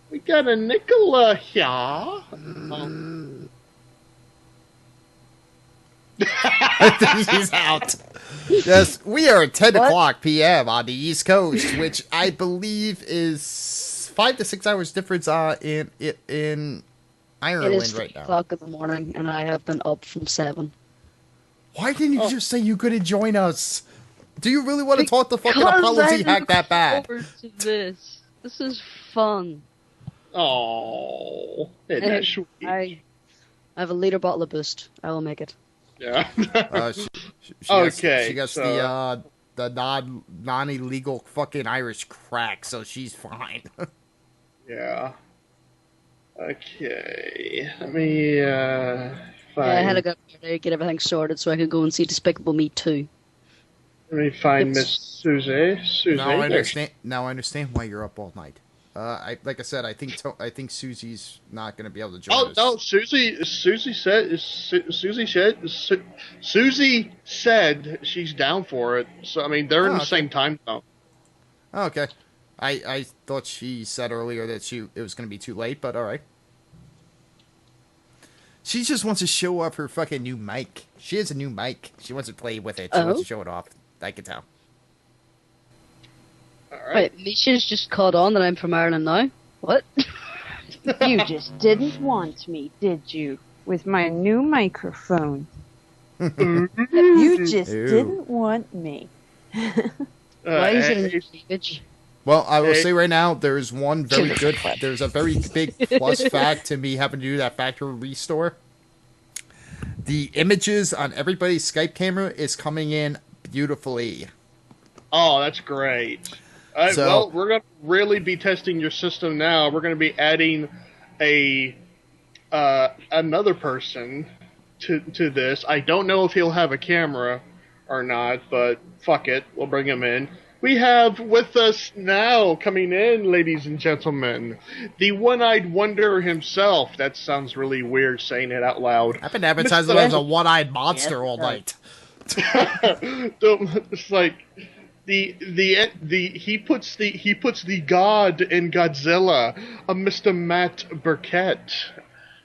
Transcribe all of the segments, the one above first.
We got a Nicola here. Um, I think he's out. Yes, we are at 10 o'clock p.m. on the East Coast, which I believe is 5 to 6 hours difference in Ireland It is right 3 now. o'clock in the morning, and I have been up from 7. Why didn't you just say you couldn't join us? Do you really want to talk the fucking Because apology I hack that bad? look forward to this. This is fun. oh, isn't that sweet? I have a liter bottle of Boost. I will make it. Yeah. She gets so- the non-illegal fucking Irish crack, so she's fine. Yeah. Okay. Let me Yeah, I had to go there, get everything sorted so I could go and see Despicable Me 2. Let me find Miss Susie. Now I understand why you're up all night. Like I said, I think Susie's not going to be able to join us. No, Susie said she's down for it. So I mean, they're in the same time zone. Oh, okay. I thought she said earlier that it was going to be too late, but all right. She just wants to show off her fucking new mic. She has a new mic. She wants to play with it. She wants to show it off. I can tell. All right. Wait, Misha's just caught on that I'm from Ireland now? What? You just didn't want me, did you? With my new microphone. You just didn't want me. Why is it in cleavage? Well, I will say right now, there's there's a very big plus fact to me having to do that factory restore. The images on everybody's Skype camera is coming in beautifully. Oh, that's great. Well, we're going to really be testing your system now. We're going to be adding another person to this. I don't know if he'll have a camera or not, but fuck it. We'll bring him in. We have with us now, coming in, ladies and gentlemen, the one-eyed wonder himself. That sounds really weird saying it out loud. I've been advertising him as a one-eyed monster all night. It's like he puts the god in Godzilla, a Mr. Matt Burkett.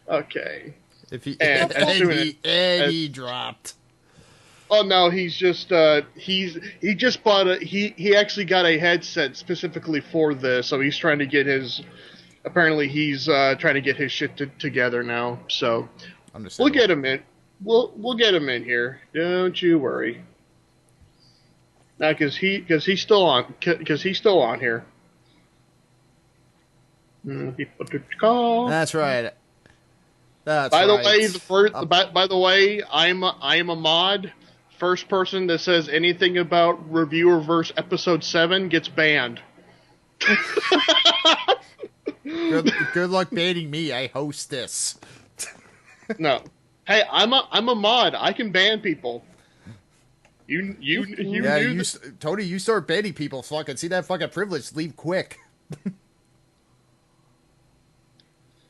Okay. He dropped. Oh no, he's just he just bought he actually got a headset specifically for this, so he's trying to get his trying to get his shit together now. So we'll get him in. We'll get him in here. Don't you worry. Now, because he's still on here. That's right. By the way, I am a mod. First person that says anything about Reviewerverse episode 7 gets banned. Good luck banning me. I host this. No. Hey, I'm a mod. I can ban people. Tony, you start banning people so I can see that fucking privilege. Leave quick.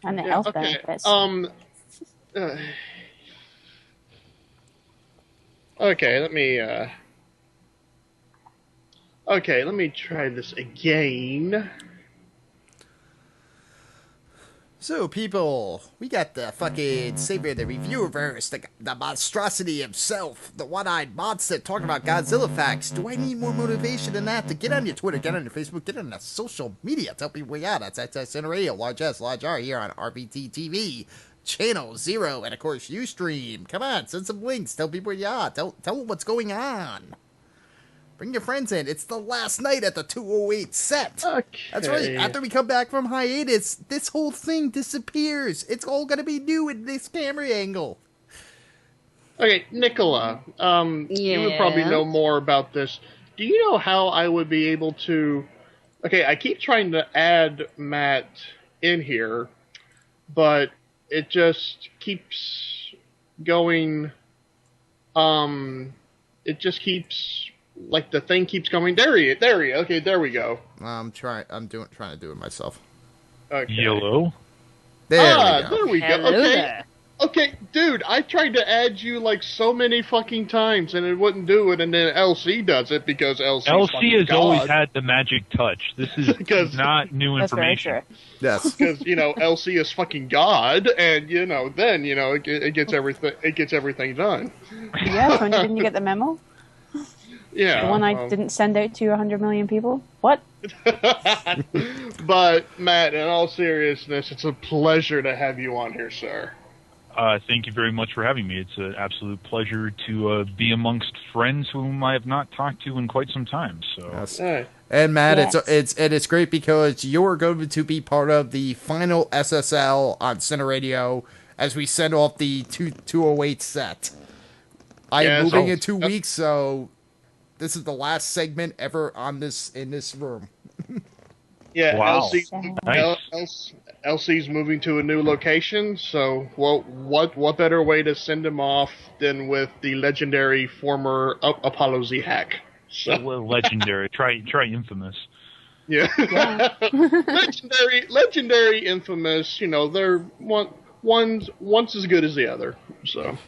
And the health benefits. Okay, let me try this again. So, people, we got the fucking savior of the Reviewerverse, the monstrosity himself, the one-eyed monster talking about Godzilla facts. Do I need more motivation than that to get on your Twitter, get on your Facebook, get on the social media, tell people we are. That's XSN Radio, large S, large R, here on RBT TV, Channel 0, and of course, Ustream. Come on, send some links, tell people you are, tell them what's going on. Bring your friends in. It's the last night at the 208 set. Okay. That's right. After we come back from hiatus, this whole thing disappears. It's all going to be new in this camera angle. Okay, Nicola, you would probably know more about this. Do you know how I would be able to... Okay, I keep trying to add Matt in here, but it just keeps going... It just keeps... Like, the thing keeps going. There he is. Okay, there we go. I'm trying to do it myself. Okay. Yellow. There we go. There we go. Hello Okay. there. Okay, dude, I tried to add you like so many fucking times and it wouldn't do it, and then LC does it because LC has always had the magic touch. This is not new information. That's very true. Yes. Because LC is fucking God, and then it gets everything. It gets everything done. Yeah, Tony, didn't you get the memo? Yeah. The one I didn't send out to 100 million people? What? But, Matt, in all seriousness, it's a pleasure to have you on here, sir. Thank you very much for having me. It's an absolute pleasure to be amongst friends whom I have not talked to in quite some time. So, Yes. Right. And Matt, Yes. it's great because you're going to be part of the final SSL on Center Radio as we send off the 208 set. I am moving in 2 weeks, so this is the last segment ever in this room. Yeah, wow. LC's, LC's moving to a new location, so what better way to send him off than with the legendary former Apollo Z hack? So. Legendary. Try infamous. Yeah. legendary, infamous. They're one's as good as the other. So.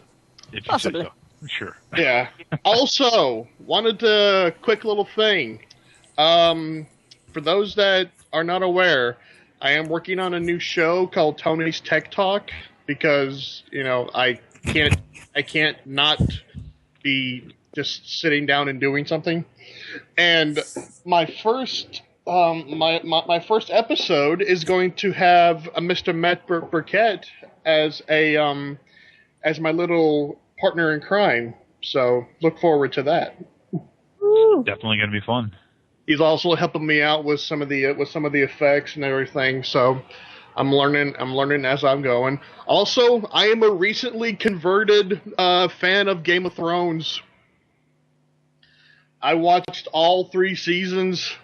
If you say so. Sure. Yeah. Also, wanted to quick little thing. For those that are not aware, I am working on a new show called Tony's Tech Talk because I can't not be just sitting down and doing something. And my first my first episode is going to have a Mr. Matt Burkett as as my little partner in crime. So look forward to that. Definitely going to be fun. He's also helping me out with some of the effects and everything. So I'm learning as I'm going. Also, I am a recently converted fan of Game of Thrones. I watched all 3 seasons.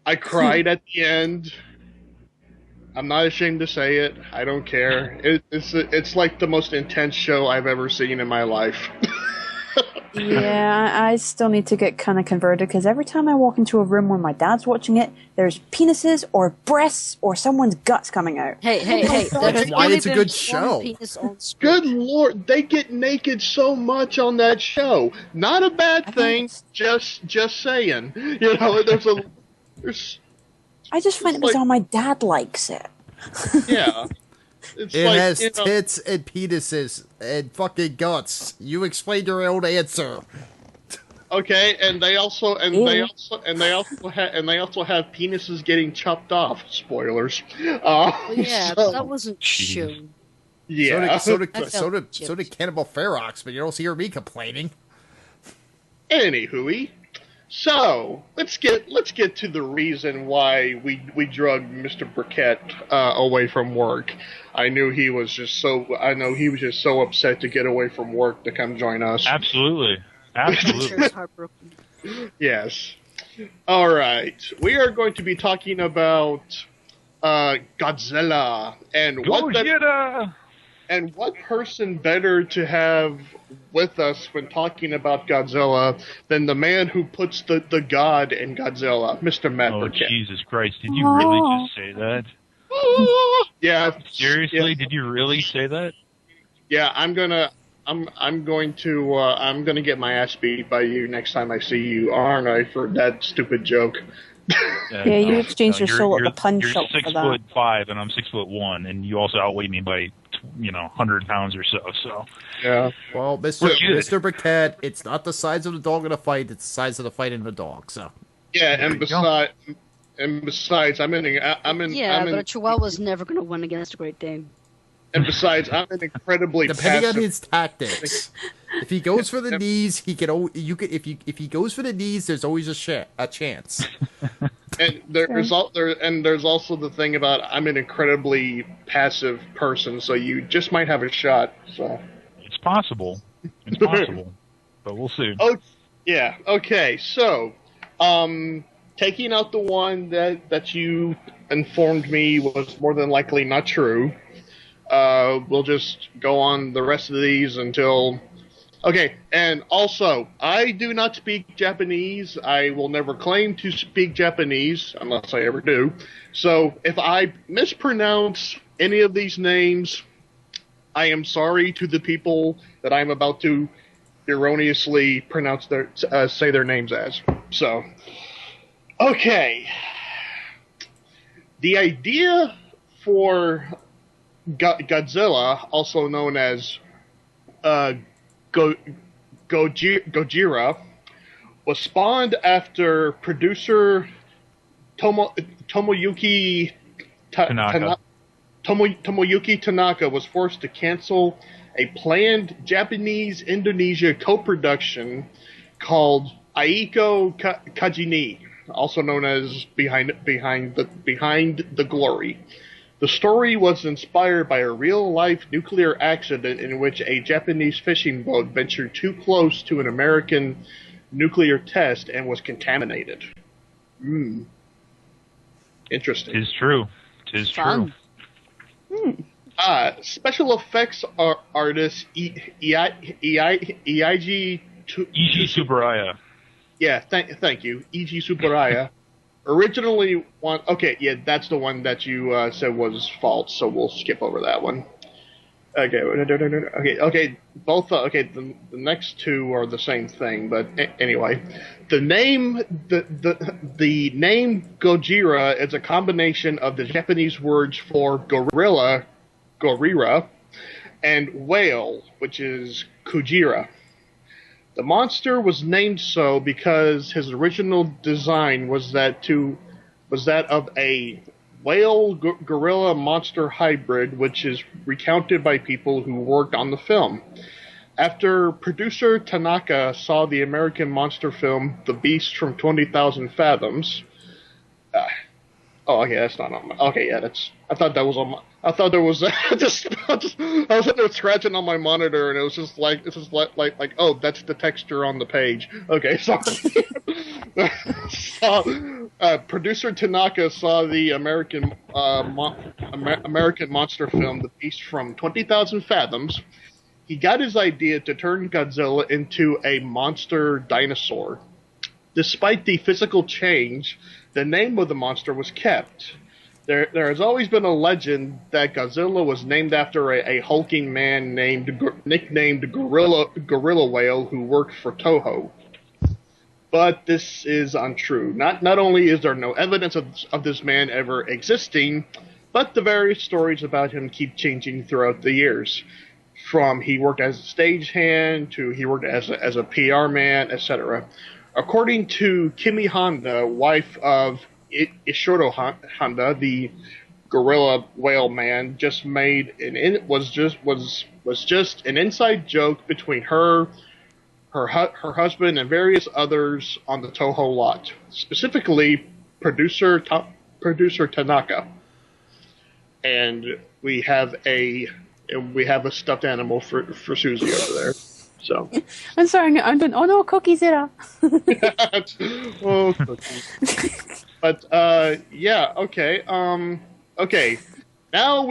I cried at the end. I'm not ashamed to say it. I don't care. It's like the most intense show I've ever seen in my life. Yeah, I still need to get kind of converted because every time I walk into a room where my dad's watching it, there's penises or breasts or someone's guts coming out. Hey. That's why it's a good show. Good Lord, they get naked so much on that show. Not a bad thing. Just saying. There's. I just find it bizarre my dad likes it. Yeah. It has tits and penises and fucking guts. You explained your own answer. Okay, and they also have penises getting chopped off. Spoilers. Yeah, but that wasn't shown. Yeah. So did Cannibal Ferox, but you don't hear me complaining. Anywho, so let's get to the reason why we drugged Mr. Burkett away from work. I know he was just so upset to get away from work to come join us. Absolutely. Sure, heartbroken. Yes. All right. We are going to be talking about Godzilla and what person better to have with us when talking about Godzilla than the man who puts the god in Godzilla, Mr. Matt Burkett. Oh, Jesus Christ. Did you really just say that? Yeah. Seriously? Yeah. Did you really say that? Yeah, I'm gonna get my ass beat by you next time I see you, aren't I, for that stupid joke? Yeah, you exchanged your soul at the punch you're shop for that. 6'5" and I'm 6'1", and you also outweigh me by 100 pounds or so. So yeah. Well, Mr. Burkett, it's not the size of the dog in a fight; it's the size of the fight in the dog. So yeah, and besides, I'm in. But a Chihuahua's never going to win against a Great Dane. And besides, I'm an incredibly depending passive. on his tactics. If he goes for the knees, he can. If he goes for the knees, there's always a chance. And there's also the thing about I'm an incredibly passive person, so you just might have a shot. So it's possible. It's possible, but we'll see. Oh, yeah. Okay. So, taking out the one that you informed me was more than likely not true. We'll just go on the rest of these until... Okay, and also, I do not speak Japanese. I will never claim to speak Japanese, unless I ever do. So, if I mispronounce any of these names, I am sorry to the people that I'm about to erroneously pronounce say their names as. So, okay. The idea for Godzilla, also known as Gojira, was spawned after producer Tomoyuki Tanaka was forced to cancel a planned Japanese-Indonesia co-production called Aiko Kajini, also known as Behind the Glory. The story was inspired by a real-life nuclear accident in which a Japanese fishing boat ventured too close to an American nuclear test and was contaminated. Interesting. Tis true. Tis true. Special effects artist Eiji Tsuburaya. Yeah, thank you, Eiji Tsuburaya. Originally, that's the one that you said was false, so we'll skip over that one. Okay. Both. The next two are the same thing, but anyway, the name Gojira is a combination of the Japanese words for gorilla, and whale, which is Kujira. The monster was named so because his original design was that of a whale gorilla monster hybrid, which is recounted by people who worked on the film. After producer Tanaka saw the American monster film The Beast from 20,000 Fathoms, that's not on my. Okay, yeah, that's. I thought that was on my. I thought there was. I was sitting there scratching on my monitor, and it was just like, oh, that's the texture on the page. Okay, sorry. Producer Tanaka saw the American monster film The Beast from 20,000 Fathoms. He got his idea to turn Godzilla into a monster dinosaur. Despite the physical change, the name of the monster was kept. There has always been a legend that Godzilla was named after a hulking man nicknamed Gorilla Whale who worked for Toho. But this is untrue. Not only is there no evidence of this man ever existing, but the various stories about him keep changing throughout the years. From he worked as a stagehand to he worked as a PR man, etc. According to Kimi Honda, wife of Ishiro Honda, the gorilla whale man, was just an inside joke between her husband, and various others on the Toho lot. Specifically, producer Tanaka. And we have a stuffed animal for Susie over there. So I'm sorry, I'm doing. Oh no, cookies era. Oh, cookies. But yeah, okay. Okay. Now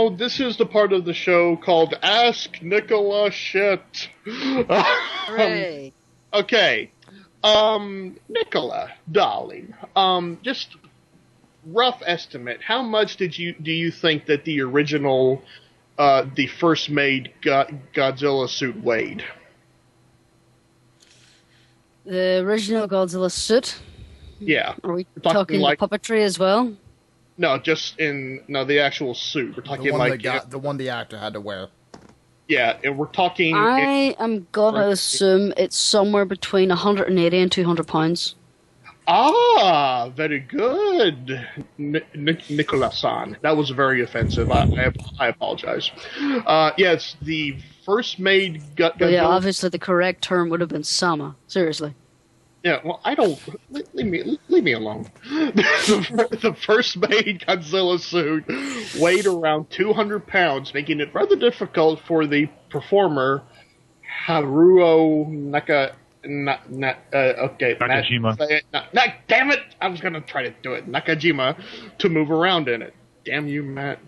this is the part of the show called Ask Nicola Shit. Hooray. Okay. Nicola, darling. Just rough estimate. How much do you think that the original the first made Godzilla suit weighed? The original Godzilla suit? Yeah. Are we talking like, puppetry as well? No, the actual suit. We're talking the one the actor had to wear. Yeah, and we're talking. I am gonna assume it's somewhere between 180 and 200 pounds. Ah, very good, Nicola-san. That was very offensive. I apologize. Yes, the first made Godzilla. Yeah, obviously the correct term would have been Sama. Seriously. Yeah, well, I don't. Leave me alone. The first made Godzilla suit weighed around 200 pounds, making it rather difficult for the performer Haruo Nakajima. Damn it! I was gonna try to do it. Nakajima to move around in it. Damn you, Matt.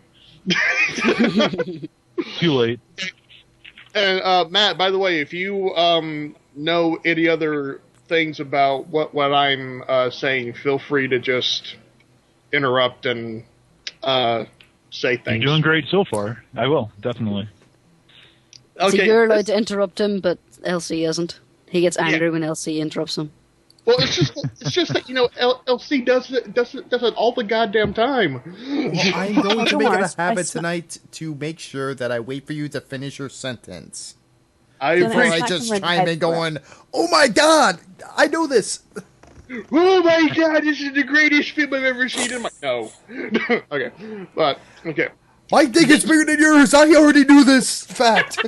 Too late. And Matt, by the way, if you know any other things about what I'm saying, feel free to just interrupt and say things. You're doing great so far. I will, definitely. Okay. So you're allowed to interrupt him, but LC isn't. He gets angry when LC interrupts him. Well, it's just that, you know, LC does it all the goddamn time. Well, I'm going to make it a habit tonight to make sure that I wait for you to finish your sentence. Before I just chime in going, oh my god, I know this. Oh my god, this is the greatest film I've ever seen in my... No. Okay. But, okay. I think it's bigger than yours. I already knew this fact.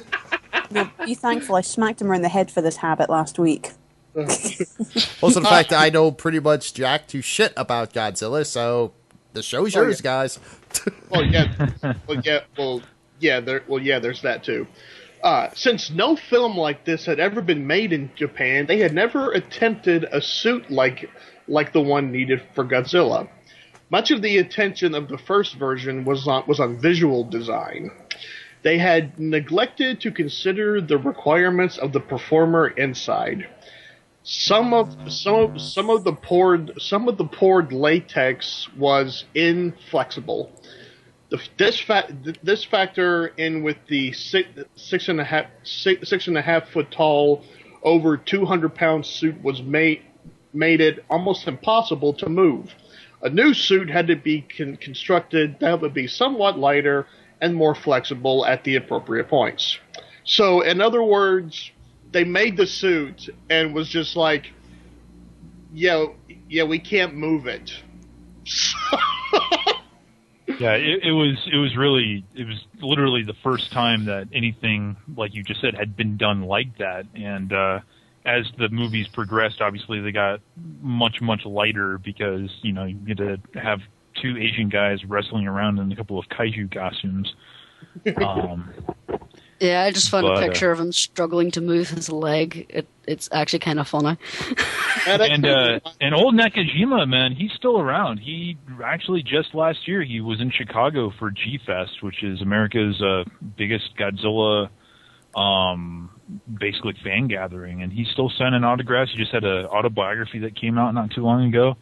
No, be thankful I smacked him around the head for this habit last week. Also, the fact that I know pretty much jack to shit about Godzilla, so the show's yours, guys. There's that too. Since no film like this had ever been made in Japan, they had never attempted a suit like the one needed for Godzilla. Much of the attention of the first version was on visual design. They had neglected to consider the requirements of the performer inside. Some of the poured latex was inflexible. This factor in with the six and a half foot tall, over 200-pound suit was made it almost impossible to move. A new suit had to be constructed that would be somewhat lighter and more flexible at the appropriate points. So, in other words, they made the suit and was just like, yeah, we can't move it. Yeah, it was literally the first time that anything, like you just said, had been done like that. And as the movies progressed, obviously they got much, much lighter because, you know, you get to have two Asian guys wrestling around in a couple of kaiju costumes. Yeah, I just found a picture of him struggling to move his leg. It's actually kind of funny. And old Nakajima, man, he's still around. He actually just last year he was in Chicago for G-Fest, which is America's biggest Godzilla basically fan gathering, and he's still signing autographs. He just had an autobiography that came out not too long ago.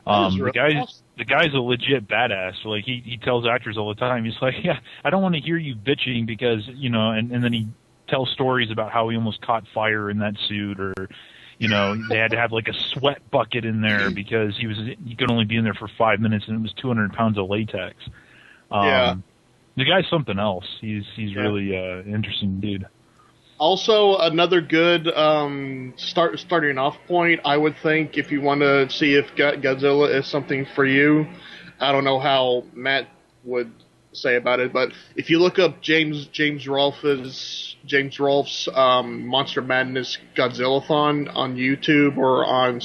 The guy's a legit badass. Like he tells actors all the time, he's like, yeah, I don't want to hear you bitching because, you know, and then he tells stories about how he almost caught fire in that suit, or, you know, they had to have like a sweat bucket in there because he could only be in there for 5 minutes and it was 200 pounds of latex. The guy's something else. He's really an interesting dude. Also, another good starting off point, I would think, if you want to see if Godzilla is something for you. I don't know how Matt would say about it, but if you look up James Rolfe's Monster Madness Godzillathon on YouTube or on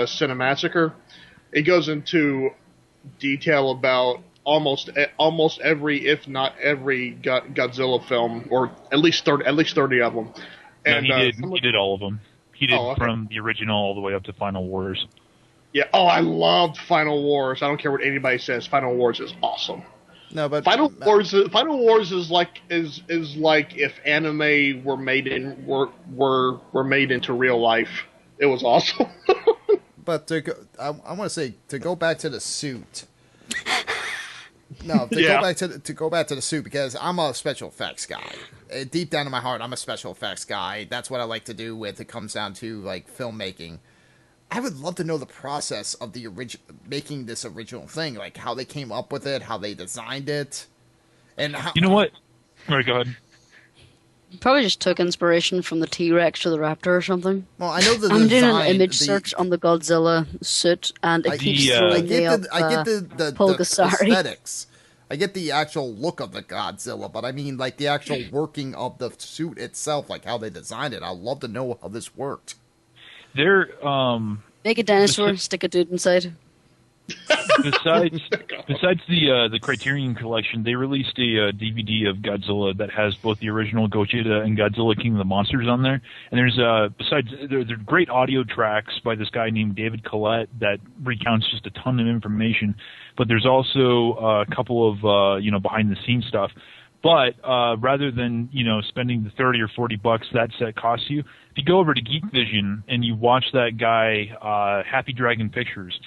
Cinemassacre, it goes into detail about almost every, if not every, Godzilla film, or at least 30 of them. And no, he did all of them. He did from the original all the way up to Final Wars. Yeah. Oh, I loved Final Wars. I don't care what anybody says. Final Wars is awesome. No, but Final Wars is like if anime were made into real life. It was awesome. But I want to say, to go back to the suit. No, to go back to the suit, because I'm a special effects guy. Deep down in my heart, I'm a special effects guy. That's what I like to do when it comes down to like filmmaking. I would love to know the process of the making this original thing, like how they came up with it, how they designed it, and how. You know what? All right, go ahead. Probably just took inspiration from the T-Rex or the Raptor or something. Well, I know the I'm design, doing an image search on the Godzilla suit, and it keeps throwing me up the aesthetics. I get the actual look of the Godzilla, but I mean, like, the actual working of the suit itself, like how they designed it. I'd love to know how this worked. Make a dinosaur, stick a dude inside. Besides the Criterion Collection, they released a DVD of Godzilla that has both the original Gojira and Godzilla King of the Monsters on there. And there's there are great audio tracks by this guy named David Collette that recounts just a ton of information. But there's also a couple of behind the scenes stuff. But rather than spending the $30 or $40 that set costs you, if you go over to Geek Vision and you watch that guy Happy Dragon Pictures,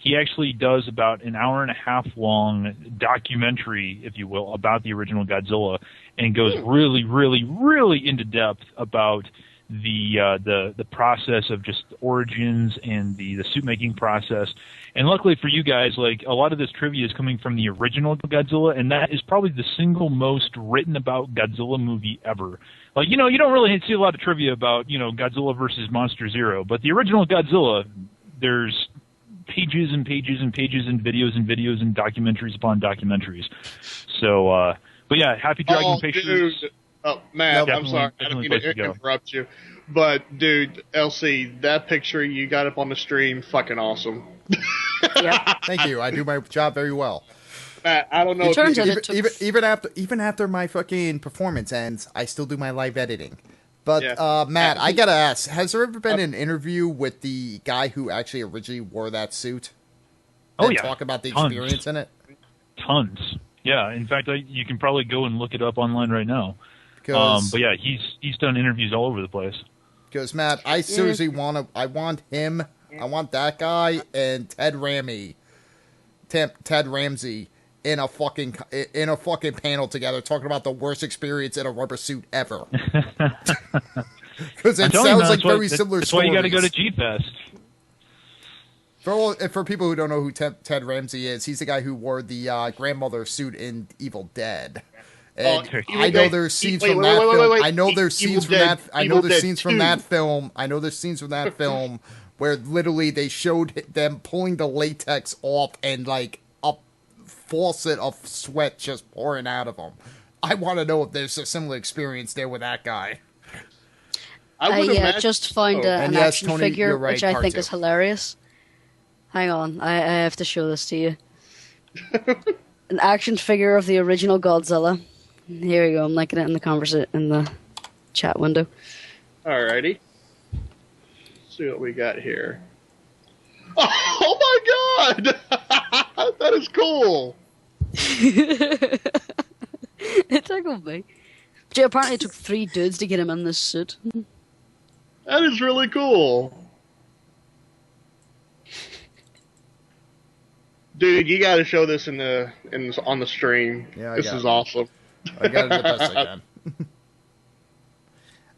he actually does about an hour and a half long documentary, if you will, about the original Godzilla, and goes really, really, really into depth about the process of just origins and the suit making process. And luckily for you guys, like, a lot of this trivia is coming from the original Godzilla, and that is probably the single most written about Godzilla movie ever. Like, you don't really see a lot of trivia about, Godzilla versus Monster Zero, but the original Godzilla, there's pages and pages and pages and videos and documentaries upon documentaries. So, but yeah, Happy Dragon Pictures. Dude. Oh, Matt, I'm sorry. I don't mean to interrupt you. But, dude, LC, that picture you got up on the stream, fucking awesome. Yeah. Thank you. I do my job very well. Matt, I don't know. Even after my fucking performance ends, I still do my live editing. But, Matt, I gotta ask, has there ever been an interview with the guy who actually originally wore that suit? Oh, yeah. Talk about the experience in it? Tons. Yeah. In fact, you can probably go and look it up online right now. But yeah, he's done interviews all over the place. Because, Matt, I seriously want him, I want that guy and Ted Ramsey in a fucking panel together talking about the worst experience in a rubber suit ever. Because it sounds like very similar stories. That's why you got to go to G-Fest. For people who don't know who Ted Ramsey is, he's the guy who wore the grandmother suit in Evil Dead. And I know there's scenes from that film. I know there's scenes from that. I know there's scenes from that film. I know there's scenes from that film where literally they showed them pulling the latex off and like a faucet of sweat just pouring out of them. I want to know if there's a similar experience there with that guy. I just found an action figure, which I think is hilarious. Hang on, I have to show this to you. An action figure of the original Godzilla. Here we go. I'm linking it in the chat window. Alrighty. Let's see what we got here. Oh my god! That is cool. It tickled me. But yeah, apparently it took 3 dudes to get him in this suit. That is really cool. Dude, you got to show this on the stream. Yeah, this is awesome. I got it the best I can.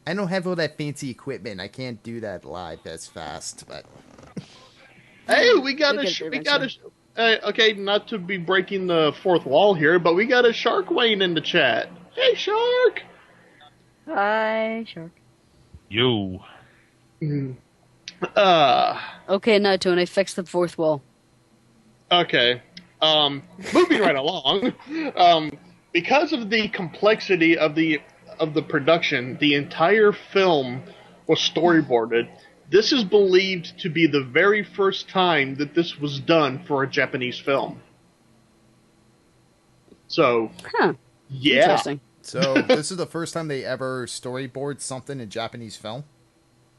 I don't have all that fancy equipment. I can't do that live as fast, but hey, we got okay, not to be breaking the fourth wall here, but we got a Shark Wayne in the chat. Hey, Shark. Hi, Shark. Yo. Okay, now Tony, fix the fourth wall. Okay. Moving right along. Because of the complexity of the production, the entire film was storyboarded. This is believed to be the very first time that this was done for a Japanese film. So, yeah. Interesting. So this is the first time they ever storyboard something in Japanese film?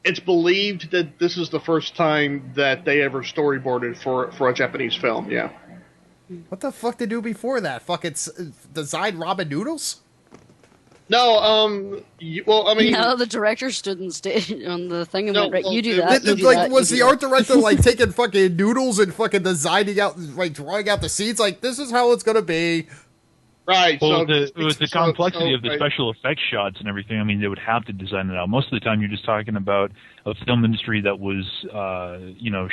It's believed that this is the first time that they ever storyboarded for a Japanese film, yeah. What the fuck did they do before that? Fucking design ramen noodles? No, well, I mean... No, the director stood on stage on the thing and went, right, you do that, that. Was the art director, like, taking fucking noodles and fucking designing out, like, drawing out the scenes? Like, this is how it's gonna be. Right. Well, with the complexity of the special effects shots and everything, I mean, they would have to design it out. Most of the time, you're just talking about a film industry that was,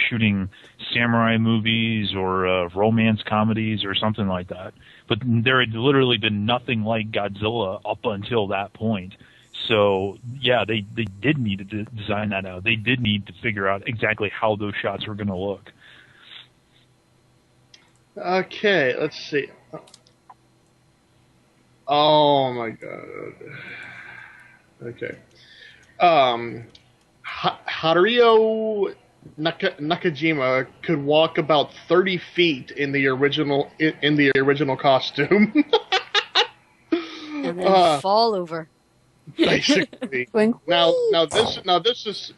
shooting samurai movies or romance comedies or something like that. But there had literally been nothing like Godzilla up until that point. So, yeah, they did need to design that out. They did need to figure out exactly how those shots were going to look. Okay, let's see. Oh my god. Okay. Haruo Nakajima could walk about 30 feet in the original costume. And then fall over. Basically. now this is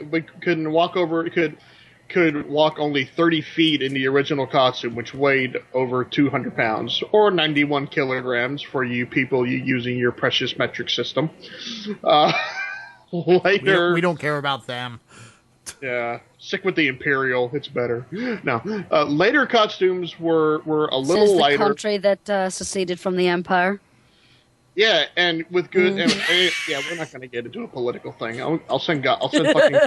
we couldn't walk over could walk only 30 feet in the original costume, which weighed over 200 pounds, or 91 kilograms for you people using your precious metric system. Later... We don't care about them. Yeah, stick with the Imperial. It's better. No, later costumes were a little Says lighter. The country that seceded from the Empire. Yeah, and with good. Yeah, we're not going to get into a political thing. I'll send God. I'll send fucking.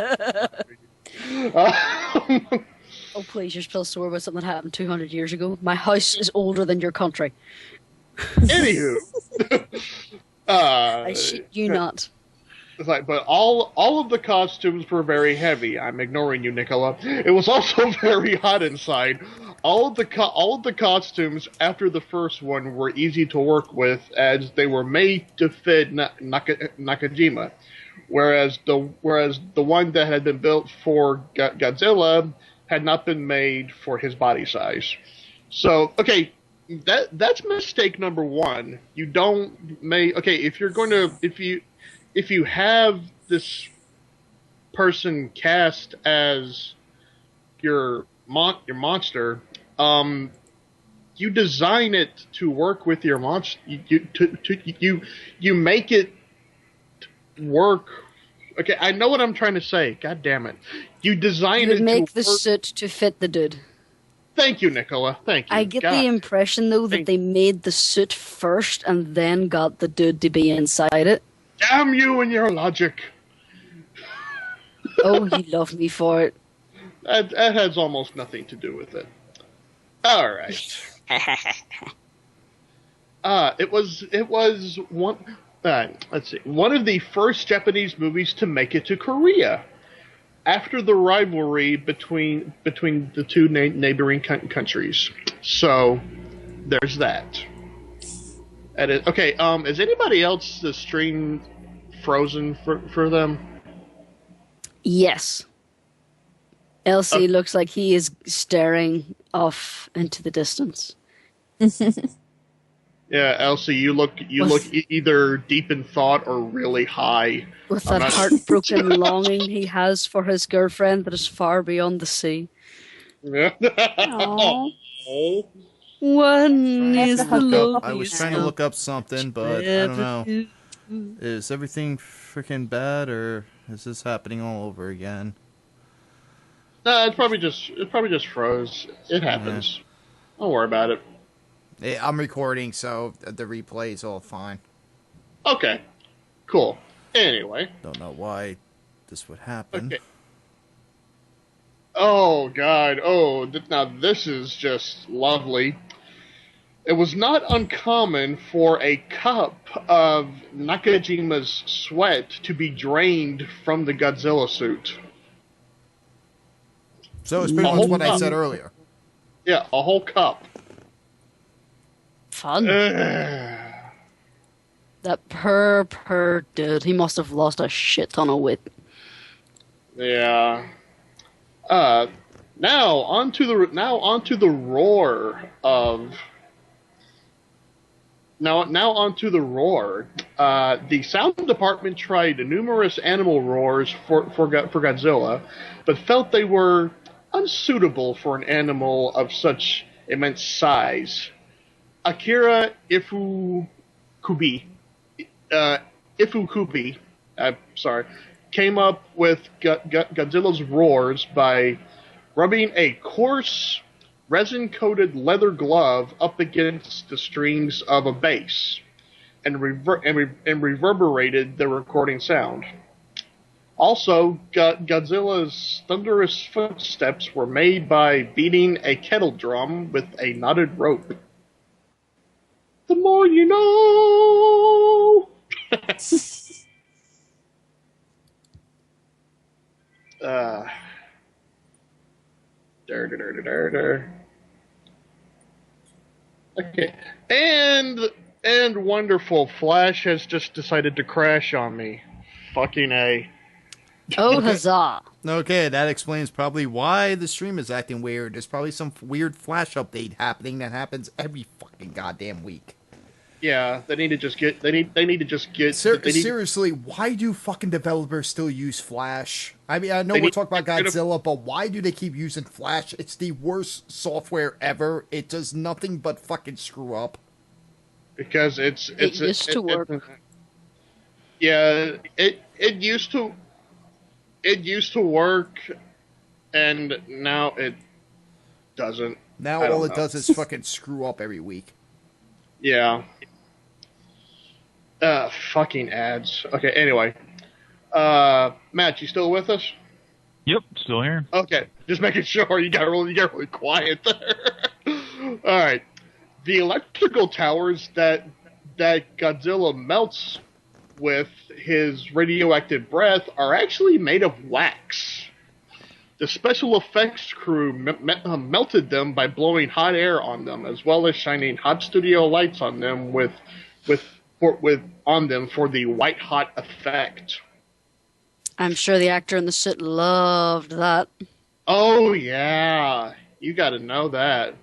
Oh please, you're still sore about something that happened 200 years ago. My house is older than your country. Anywho, I shit you not. It's like, but all of the costumes were very heavy. I'm ignoring you, Nicola. It was also very hot inside. All of the costumes after the first one were easy to work with, as they were made to fit Nakajima, whereas the one that had been built for Godzilla had not been made for his body size. So, okay, that's mistake number one. You don't make if you have this person cast as your monster, you design it to work with your monster. You make it work. Okay, I know what I'm trying to say. God damn it! You design it. You make the suit to fit the dude. Thank you, Nicola. Thank you. I get the impression though that they made the suit first and then got the dude to be inside it. Damn you and your logic. Oh, you love me for it. That has almost nothing to do with it. All right. It was one. Let's see. One of the first Japanese movies to make it to Korea, after the rivalry between the two neighboring countries. So there's that. Okay, is anybody else the stream frozen for them? Yes. LC looks like he is staring off into the distance. Yeah, Elsie, you look either deep in thought or really high. With that heartbroken longing he has for his girlfriend that is far beyond the sea. Yeah. When is the love? I was trying to look up something, but I don't know. Is everything freaking bad, or is this happening all over again? No, it probably just froze. It happens. Don't worry about it. I'm recording, so the replay is all fine. Okay, cool. Anyway, don't know why this would happen. Okay. Oh God! Oh, now this is just lovely. It was not uncommon for a cup of Nakajima's sweat to be drained from the Godzilla suit. So it's pretty much what I said earlier. Yeah, a whole cup. Fun. That per dude, he must have lost a shit ton of weight. Yeah. Now onto the roar of. Now onto the roar. The sound department tried numerous animal roars for Godzilla, but felt they were unsuitable for an animal of such immense size. Akira Ifukubi, came up with Godzilla's roars by rubbing a coarse, resin-coated leather glove up against the strings of a bass, and reverberated the recording sound. Also, Godzilla's thunderous footsteps were made by beating a kettle drum with a knotted rope. The more you know. Okay, and wonderful. Flash has just decided to crash on me. Fucking A. Oh, huzzah. Okay, that explains probably why the stream is acting weird. There's probably some weird Flash update happening that happens every fucking goddamn week. Yeah, they need to just get. Seriously, why do fucking developers still use Flash? I mean, I know we're talking about Godzilla, but why do they keep using Flash? It's the worst software ever. It does nothing but fucking screw up. Because it used to work. Yeah, it used to. it used to work, and now it doesn't. Now all it does is fucking screw up every week. Yeah. Fucking ads. Okay, anyway. Matt, you still with us? Yep, still here. Okay, just making sure. You got really quiet there. All right. The electrical towers that Godzilla melts with his radioactive breath are actually made of wax. The special effects crew melted them by blowing hot air on them, as well as shining hot studio lights on them on them for the white hot effect. I'm sure the actor in the suit loved that. Oh yeah, you got to know that.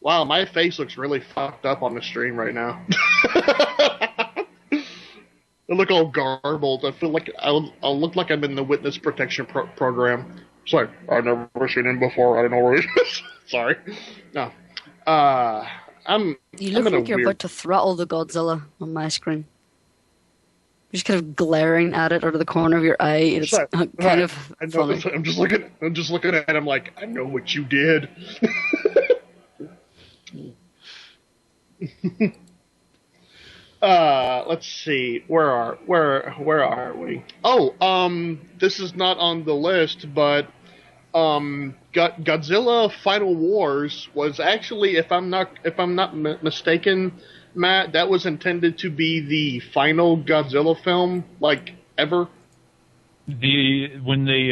Wow, my face looks really fucked up on the stream right now. I look all garbled. I feel like I'll look like I'm in the witness protection program. Sorry, I've never seen him before. I don't know where he is. Sorry. No. You look like you're about to throttle the Godzilla on my screen. You're just kind of glaring at it out of the corner of your eye. It's kind of funny. I'm just looking at him like, I know what you did. Let's see. Where are we? Oh, this is not on the list, but Godzilla Final Wars was actually, if I'm not mistaken, Matt, that was intended to be the final Godzilla film, like, ever. When they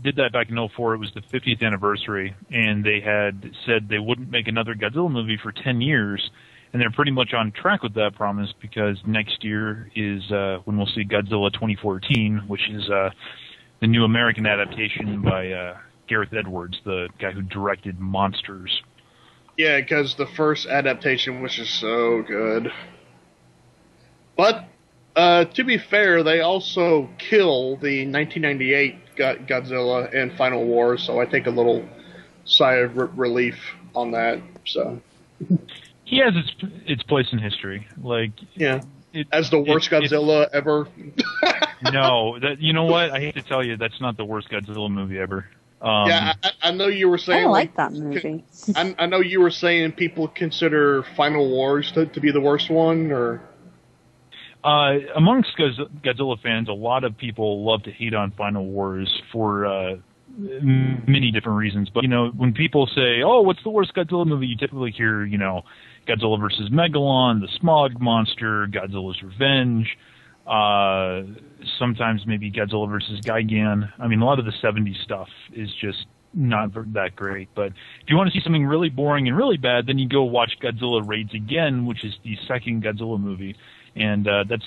did that back in 2004, it was the 50th anniversary, and they had said they wouldn't make another Godzilla movie for 10 years, and they're pretty much on track with that promise, because next year is when we'll see Godzilla 2014, which is the new American adaptation by Gareth Edwards, the guy who directed Monsters. Yeah, because the first adaptation was just so good. But, to be fair, they also kill the 1998 Godzilla in Final Wars, so I take a little sigh of relief on that. So he has its place in history. Like, yeah, as the worst Godzilla ever. No, you know what? I hate to tell you, that's not the worst Godzilla movie ever. Yeah, I know you were saying. I like that movie. I know you were saying people consider Final Wars to be the worst one, or. Amongst Godzilla fans, a lot of people love to hate on Final Wars for many different reasons. But, when people say, oh, what's the worst Godzilla movie, you typically hear, Godzilla vs. Megalon, the Smog Monster, Godzilla's Revenge, sometimes maybe Godzilla vs. Gigan. I mean, a lot of the 70s stuff is just not that great. But if you want to see something really boring and really bad, then you go watch Godzilla Raids Again, which is the second Godzilla movie. And that's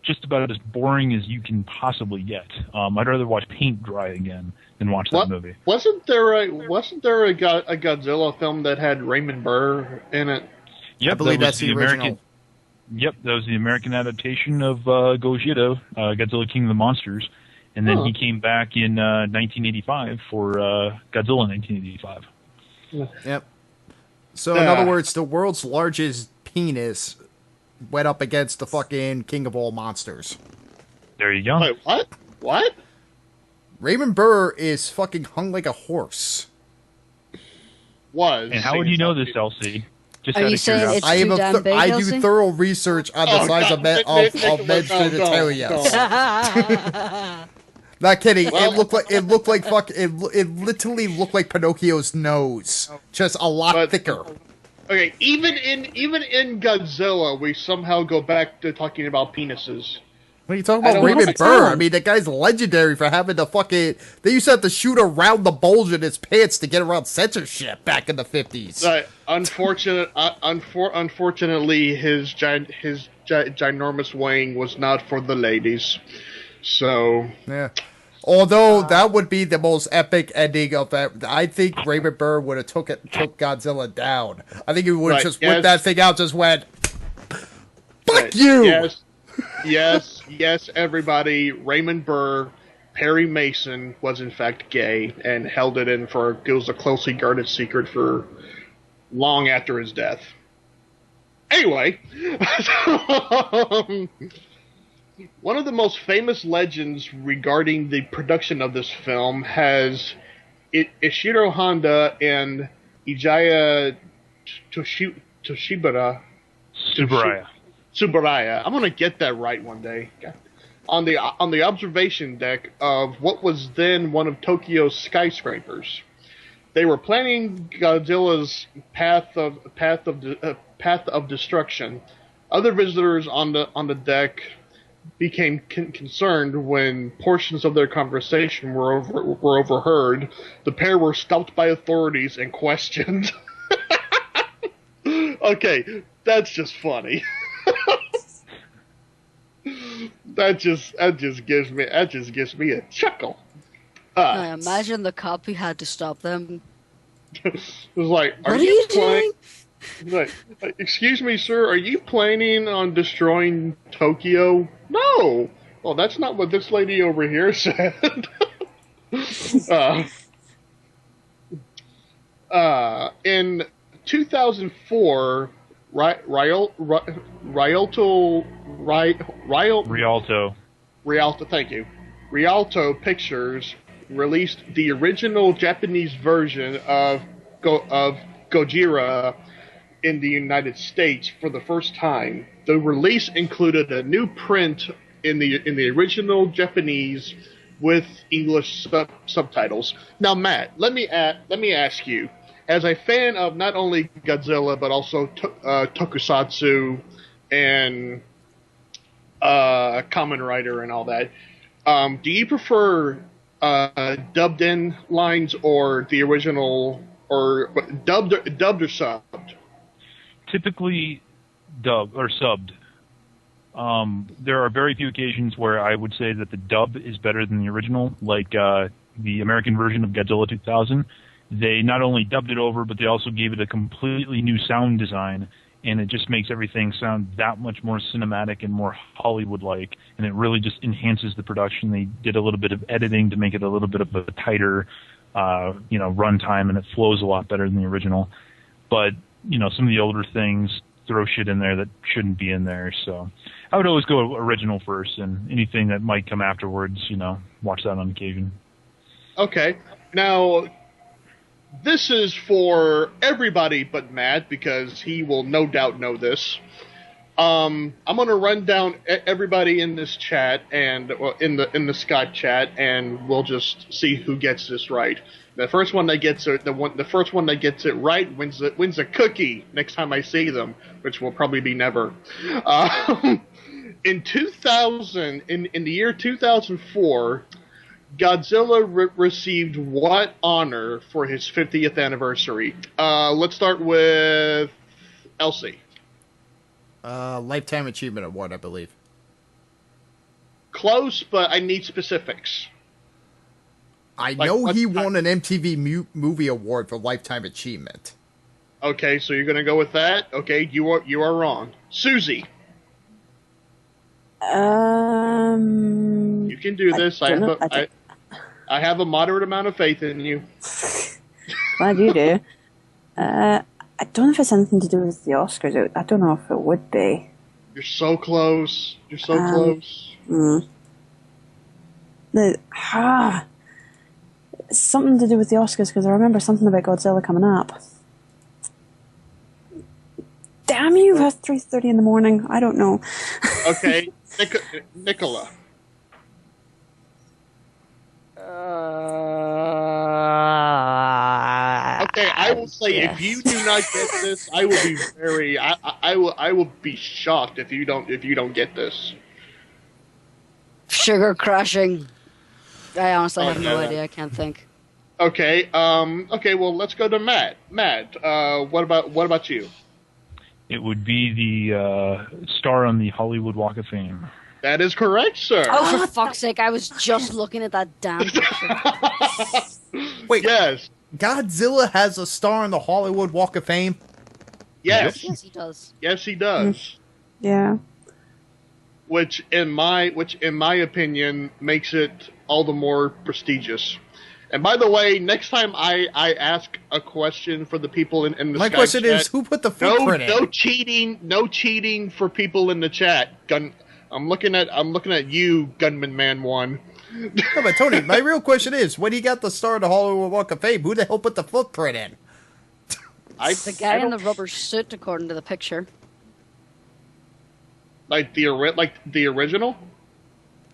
just about as boring as you can possibly get. I'd rather watch paint dry again than watch that movie. Wasn't there a Godzilla film that had Raymond Burr in it? Yep, I believe that's the original. Yep, that was the American adaptation of Gojira, Godzilla King of the Monsters. And then he came back in 1985 for Godzilla 1985. Yep. So, in other words, the world's largest penis went up against the fucking King of all monsters. There you go. Wait, what? What? Raymond Burr is fucking hung like a horse. Was. And how would you know this, LC? Just are you saying it's too damn big, I do thorough research on the size of men's genitalia. Not kidding. Well, it literally looked like Pinocchio's nose, just a lot thicker. Okay, even in Godzilla, we somehow go back to talking about penises. What are you talking about, Raymond Burr? I mean, that guy's legendary for having to fucking. They used to have to shoot around the bulge in his pants to get around censorship back in the 50s. Unfortunately, his ginormous wang was not for the ladies. So yeah. Although that would be the most epic ending of that, I think Raymond Burr would have took Godzilla down. I think he would have just whipped that thing out, just went, "Fuck you!" Yes, everybody. Raymond Burr, Perry Mason was in fact gay and held it in for it was a closely guarded secret for long after his death. Anyway. One of the most famous legends regarding the production of this film has Ishiro Honda and Ijaya Tsuburaya. I'm gonna get that right one day. On the observation deck of what was then one of Tokyo's skyscrapers. They were planning Godzilla's path of destruction. Other visitors on the deck became concerned when portions of their conversation were overheard. The pair were stopped by authorities and questioned. Okay, that's just funny. That just gives me a chuckle. I imagine the cop who had to stop them. It was like, what are you doing? Like, excuse me, sir, are you planning on destroying Tokyo? No. Well, that's not what this lady over here said. In 2004, Rialto Pictures released the original Japanese version of Gojira in the United States for the first time. The release included a new print in the original Japanese with English subtitles. Now, Matt, let me ask you, as a fan of not only Godzilla but also Tokusatsu and Kamen Rider and all that, do you prefer dubbed in lines or the original, or dubbed or subbed? Typically dubbed or subbed. There are very few occasions where I would say that the dub is better than the original, like the American version of Godzilla 2000. They not only dubbed it over, but they also gave it a completely new sound design, and it just makes everything sound that much more cinematic and more Hollywood-like, and it really just enhances the production. They did a little bit of editing to make it a little bit of a tighter, runtime, and it flows a lot better than the original. But, some of the older things throw shit in there that shouldn't be in there, so I would always go original first, and anything that might come afterwards, watch that on occasion. Okay. Now, this is for everybody but Matt, because he will no doubt know this. I'm going to run down everybody in this chat and in the Scott chat, and we'll just see who gets this right. The first one that gets it, the first one that gets it right wins a cookie next time I see them, which will probably be never. In 2000, in the year 2004. Godzilla received what honor for his 50th anniversary? Let's start with Elsie. Lifetime Achievement Award, I believe. Close, but I need specifics. I know he won an MTV Movie Award for Lifetime Achievement. Okay, so you're going to go with that? Okay, you are wrong. Susie. You can do this. I have a moderate amount of faith in you. Glad you do. I don't know if it's anything to do with the Oscars. I don't know if it would be. You're so close. You're so close. It's something to do with the Oscars, because I remember something about Godzilla coming up. Damn you, it's 3:30 in the morning. I don't know. Okay, Nicola. Okay, I will say, yes. If you do not get this, I will be very. I will be shocked if you don't get this. Sugar Crashing. I honestly have no idea. I can't think. Okay. Okay. Well, let's go to Matt. Matt, what about you? It would be the star on the Hollywood Walk of Fame. That is correct, sir. Oh, for fuck's sake! I was just looking at that damn picture. Wait. Yes. Godzilla has a star on the Hollywood Walk of Fame? Yes. Yes, he does. Yes, he does. Yeah. Which in my opinion makes it all the more prestigious. And by the way, next time I ask a question for the people in the my Skype question chat, is, who put the footprint in? No cheating for people in the chat. I'm looking at you, Gunman Man 1. No, but Tony, my real question is, when he got the star of the Hollywood Walk of Fame, who the hell put the footprint in? The guy in the rubber suit, according to the picture. Like the original?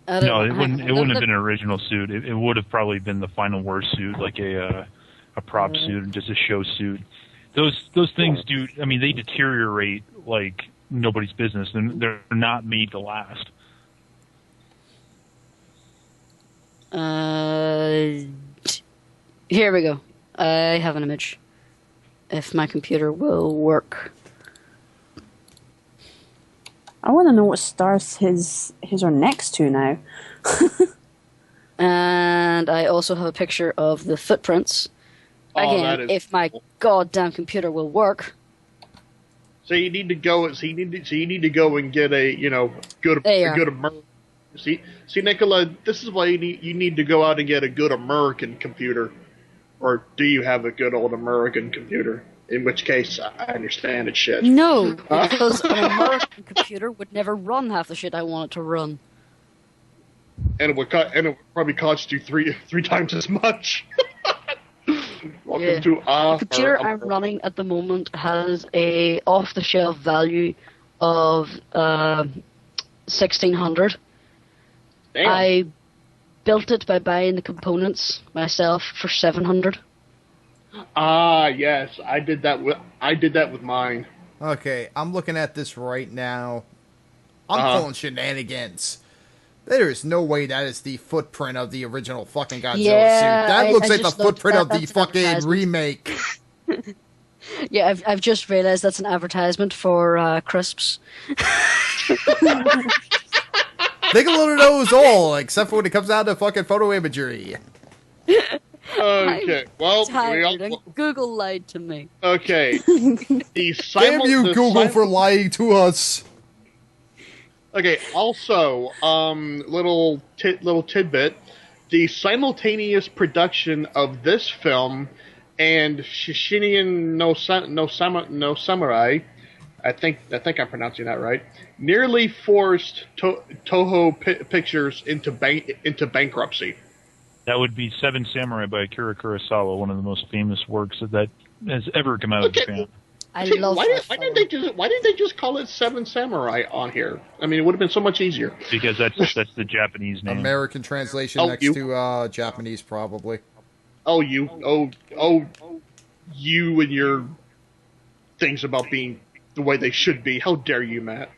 No, it wouldn't have been an original suit. It would have probably been the Final War suit, like a prop suit, just a show suit. Those things do. I mean, they deteriorate like nobody's business, and they're not made to last. Here we go. I have an image. If my computer will work. I want to know what stars his are next to now. And I also have a picture of the footprints. Again, if my goddamn computer will work. So you need to go. You need to go and get a good American. See, Nicola, this is why you need to go out and get a good American computer. Or do you have a good old American computer? In which case, I understand it's shit. No, because an American computer would never run half the shit I want it to run. And it would probably cost you three times as much. Welcome to the computer I'm running at the moment has a off-the-shelf value of 1,600. Damn. I built it by buying the components myself for 700. Ah, yes, I did that with mine. Okay, I'm looking at this right now. I'm calling shenanigans. There is no way that is the footprint of the original fucking Godzilla suit. That looks like the footprint of the fucking remake. Yeah, I've just realized that's an advertisement for crisps. They can load those all, except for when it comes out to fucking photo imagery. Okay, well, Google lied to me. Okay, damn you, Google, for lying to us. Okay. Also, little tidbit: the simultaneous production of this film and Shishinin no Samurai. I think I'm pronouncing that right. Nearly forced Toho Pictures into bankruptcy. That would be Seven Samurai by Akira Kurosawa, one of the most famous works that has ever come out of Japan. Why didn't they just call it Seven Samurai on here? I mean, it would have been so much easier. Because that's the Japanese name. American translation next to Japanese, probably. You and your things about being the way they should be. How dare you, Matt?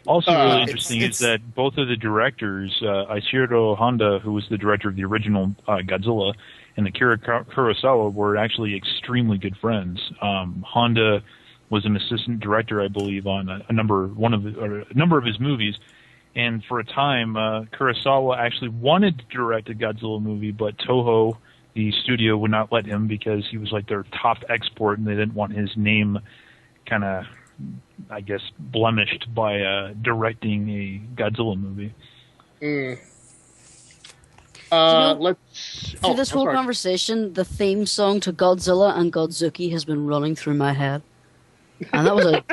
Also really interesting is that both of the directors, Ishiro Honda, who was the director of the original Godzilla, and Akira Kurosawa were actually extremely good friends. Honda was an assistant director, I believe, on a number of his movies, and for a time, Kurosawa actually wanted to direct a Godzilla movie, but Toho, the studio, would not let him because he was like their top export, and they didn't want his name kind of, I guess, blemished by directing a Godzilla movie. Through this whole conversation, the theme song to Godzilla and Godzuki has been running through my head. And that was a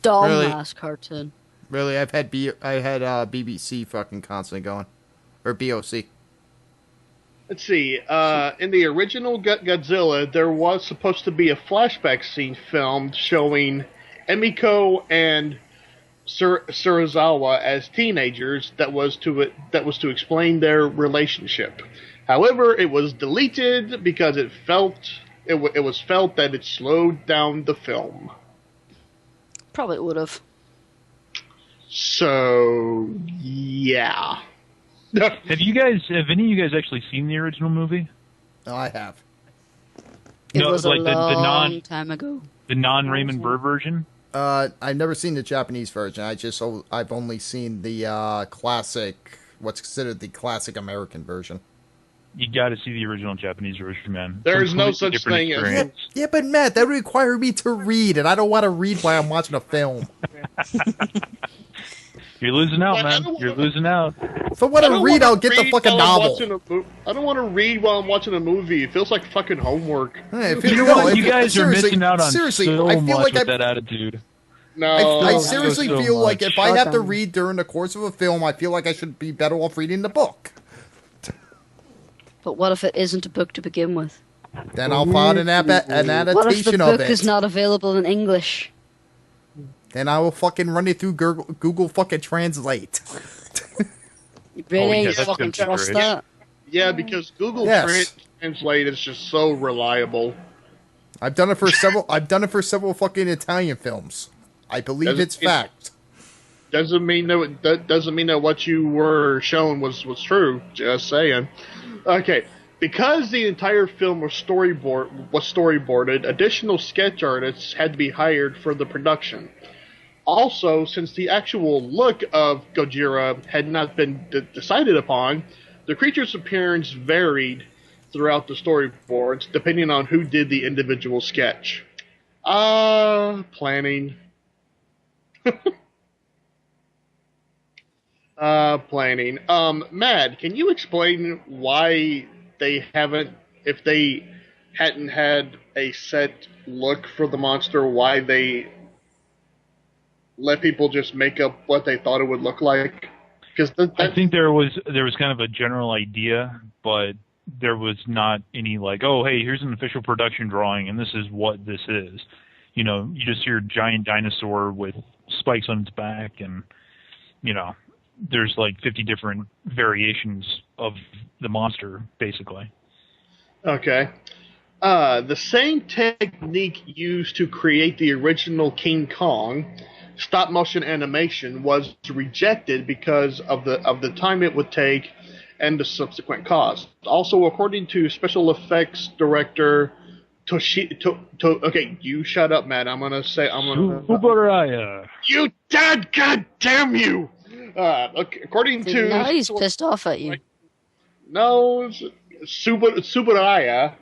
dumbass cartoon. Really? I had BBC fucking constantly going. Or BOC. Let's see. In the original Godzilla, there was supposed to be a flashback scene filmed showing Emiko and Serizawa as teenagers that was to explain their relationship. However, it was deleted because it was felt that it slowed down the film. Probably would have. So, yeah. Have any of you guys actually seen the original movie? No, I have. It was like a long time ago. The non-Raymond Burr version? I've never seen the Japanese version. I've only seen the classic, what's considered the classic American version. You got to see the original Japanese version, man. There's no such thing as... Yeah, but Matt, that would require me to read, and I don't want to read while I'm watching a film. You're losing out, man. You're losing out. If I want to read, I'll get the fucking novel. I don't want to read while I'm watching a movie. It feels like fucking homework. Hey, you guys are missing out on so much with that attitude. No. I seriously feel like if I have to read during the course of a film, I feel like I should be better off reading the book. But what if it isn't a book to begin with? Then I'll find an adaptation of it. What if the book is not available in English? Then I will fucking run it through Google fucking Translate. Really? You fucking trust that? Yeah, because Google Translate is just so reliable. I've done it for several fucking Italian films. I believe it's fact. Doesn't mean that what you were shown was true. Just saying. Okay, because the entire film was storyboarded, additional sketch artists had to be hired for the production. Also, since the actual look of Godzilla had not been decided upon, the creature's appearance varied throughout the storyboards, depending on who did the individual sketch. Planning. Planning. Mad, can you explain why if they hadn't had a set look for the monster, why they let people just make up what they thought it would look like? Because I think there was kind of a general idea, but there was not any like, oh, hey, here's an official production drawing, and this is what this is. You know, you just hear a giant dinosaur with spikes on its back, and, you know, there's like 50 different variations of the monster, basically. Okay. The same technique used to create the original King Kong, stop-motion animation, was rejected because of the time it would take and the subsequent cost. Also, according to special effects director okay, you shut up, Matt. Subaraya. You dad, god damn you! Okay, according to... Now he's pissed off at you. No, Subaraya,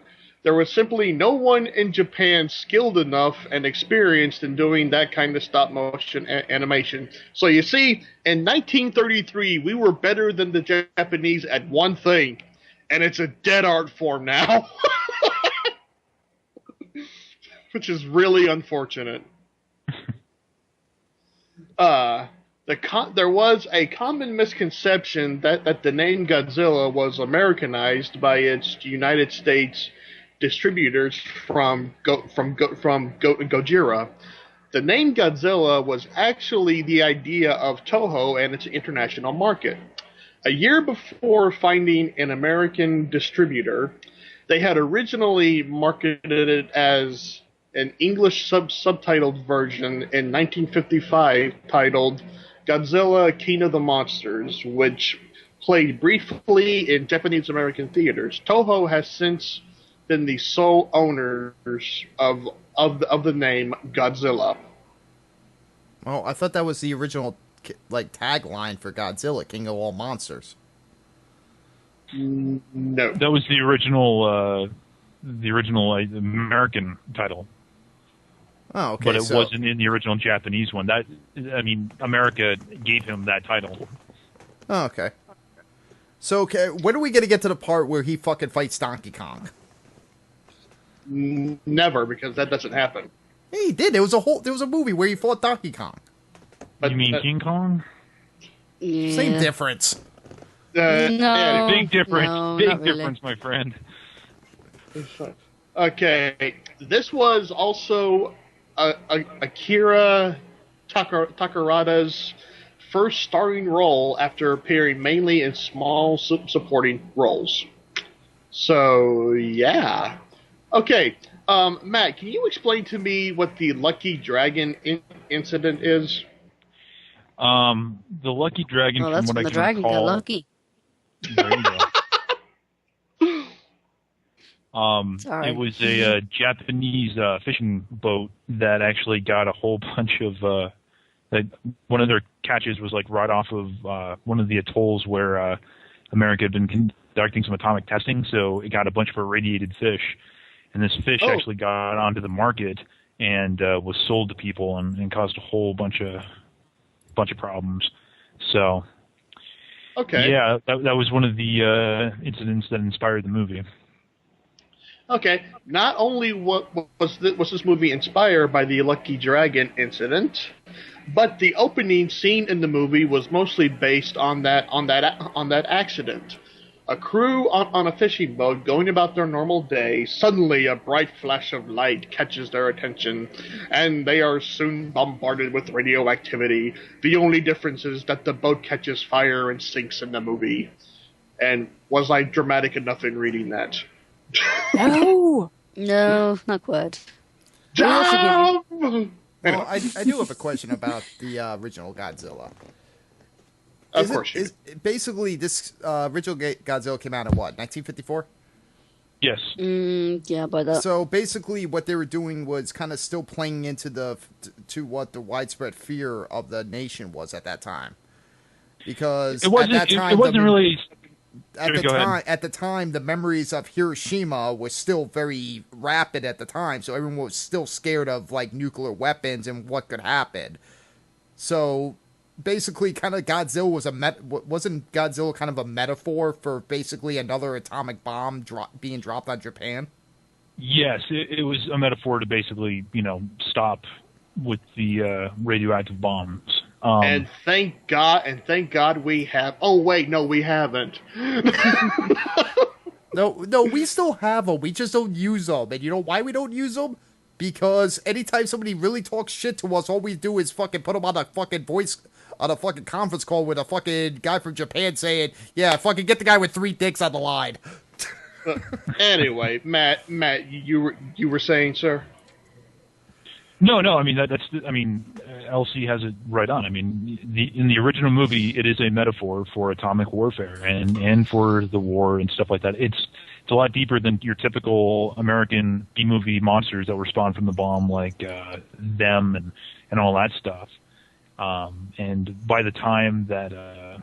there was simply no one in Japan skilled enough and experienced in doing that kind of stop-motion animation. So you see, in 1933, we were better than the Japanese at one thing, and it's a dead art form now. Which is really unfortunate. There was a common misconception that the name Godzilla was Americanized by its United States distributors from Gojira. The name Godzilla was actually the idea of Toho and its international market. A year before finding an American distributor, they had originally marketed it as an English subtitled version in 1955 titled Godzilla King of the Monsters, which played briefly in Japanese American theaters. Toho has since been the sole owners of the name Godzilla. Oh, I thought that was the original tagline for Godzilla, King of all monsters. No, that was the original American title. Oh, okay. But it wasn't in the original Japanese one. America gave him that title. Oh, okay. So, okay, when are we going to get to the part where he fucking fights Donkey Kong? Never, because that doesn't happen. Yeah, he did. There was a movie where he fought Donkey Kong. But you mean King Kong? Yeah. Same difference. No. Big difference. No, big not really. difference, my friend. Okay, this was also Akira Takarada's first starring role after appearing mainly in small supporting roles. So, yeah. Okay, Matt, can you explain to me what the Lucky Dragon incident is? The Lucky Dragon, Oh, that's from when what the I can dragon got recall, lucky. There you go. Sorry. It was a Japanese fishing boat that actually got a whole bunch of one of their catches was like right off of one of the atolls where America had been conducting some atomic testing, so it got a bunch of irradiated fish, and this fish actually got onto the market and was sold to people and caused a whole bunch of problems. So, okay, yeah, that was one of the incidents that inspired the movie. Okay, not only was this movie inspired by the Lucky Dragon incident, but the opening scene in the movie was mostly based on that accident. A crew on a fishing boat going about their normal day, suddenly a bright flash of light catches their attention, and they are soon bombarded with radioactivity. The only difference is that the boat catches fire and sinks in the movie. And was I dramatic enough in reading that? No! No, not quite. Well, I do have a question about the original Godzilla. Of course. Basically, this original Godzilla came out in what, 1954? Yes. Yeah, by that. So basically, what they were doing was kind of still playing into what the widespread fear of the nation was at that time, because at that time it wasn't really. At the time, the memories of Hiroshima was still very rapid at the time, so everyone was still scared of like nuclear weapons and what could happen. So basically, kind of Godzilla wasn't Godzilla kind of a metaphor for basically another atomic bomb being dropped on Japan? Yes, it was a metaphor to basically, stop with the radioactive bombs. And thank God we have. Oh wait, no, we haven't. No, we still have them. We just don't use them. And you know why we don't use them? Because anytime somebody really talks shit to us, all we do is fucking put them on a fucking conference call with a fucking guy from Japan saying, "Yeah, fucking get the guy with 3 dicks on the line." Anyway, Matt, you were saying, sir? No. I mean LC has it right on. I mean, in the original movie, it is a metaphor for atomic warfare and for the war and stuff like that. It's a lot deeper than your typical American B-movie monsters that were spawned from the bomb, like them and all that stuff. And by the time that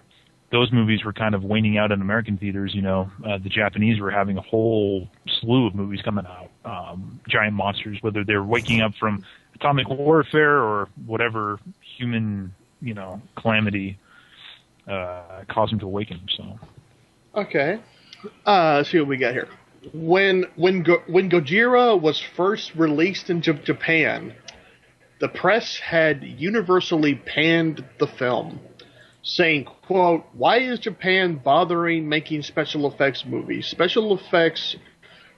those movies were kind of waning out in American theaters, the Japanese were having a whole slew of movies coming out, giant monsters, whether they're waking up from atomic warfare or whatever human, calamity caused them to awaken. So, okay, let's see what we got here. When Gojira was first released in Japan, the press had universally panned the film, saying, quote, "Why is Japan bothering making special effects movies? Special effects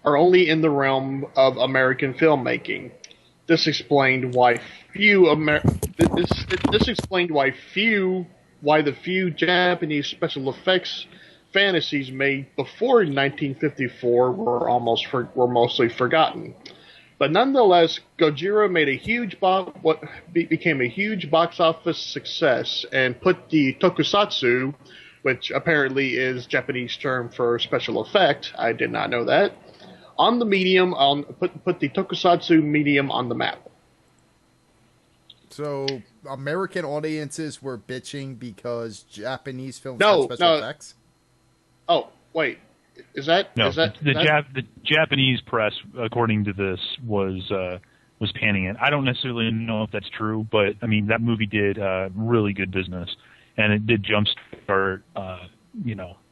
are only in the realm of American filmmaking." This explained why the few Japanese special effects fantasies made before 1954 were mostly forgotten. But nonetheless, Gojira made became a huge box office success and put the tokusatsu, which apparently is Japanese term for special effect, I did not know that, on the medium put the tokusatsu medium on the map. So American audiences were bitching because Japanese films had special effects? Oh, wait. The Japanese press, according to this, was panning it. I don't necessarily know if that's true, but I mean that movie did really good business, and it did jumpstart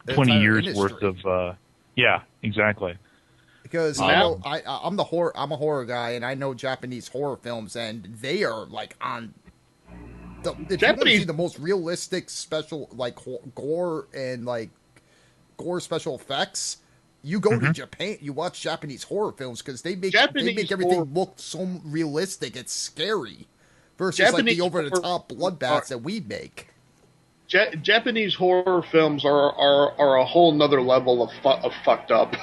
20 years worth of yeah, exactly. Because I'm a horror guy, and I know Japanese horror films, and they are like on if Japanese, you want to see the most realistic special gore and gore special effects, you go to Japan, you watch Japanese horror films because they make everything look so realistic, it's scary versus the over the top bloodbaths that we make. Japanese horror films are a whole nother level of fucked up.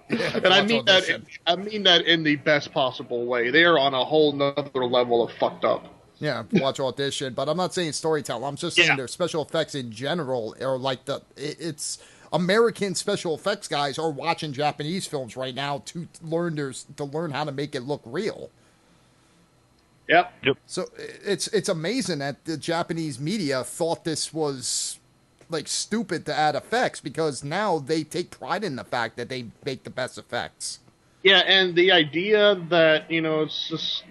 Yeah, and I mean that in the best possible way. They are on a whole nother level of fucked up. Yeah, watch Audition, but I'm not saying storytelling. I'm just saying their special effects in general are it's American special effects guys are watching Japanese films right now to learn how to make it look real. Yep. So it's amazing that the Japanese media thought this was stupid to add effects, because now they take pride in the fact that they make the best effects. Yeah, and the idea that, it's just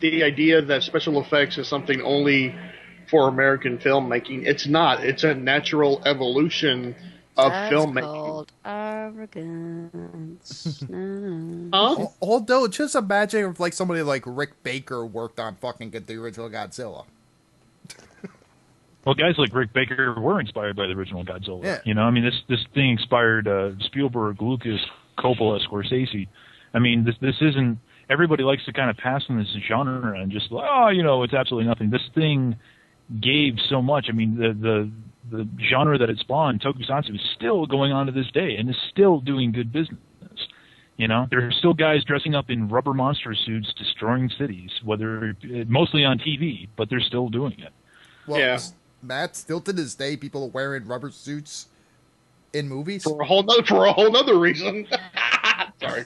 the idea that special effects is something only for American filmmaking. It's not. It's a natural evolution of filmmaking. That's called a arrogance. Although, just imagine if like somebody like Rick Baker worked on fucking the original Godzilla. Well, guys like Rick Baker were inspired by the original Godzilla. Yeah. You know, I mean, this thing inspired Spielberg, Lucas, Coppola, Scorsese. I mean, this isn't. Everybody likes to kind of pass on this genre and just, oh, you know, it's absolutely nothing. This thing gave so much. I mean, the genre that it spawned, tokusatsu, is still going on to this day and is still doing good business. You know, there are still guys dressing up in rubber monster suits destroying cities, mostly on TV, but they're still doing it. Well, yeah. Matt, still to this day, people are wearing rubber suits in movies for a whole nother reason. Sorry.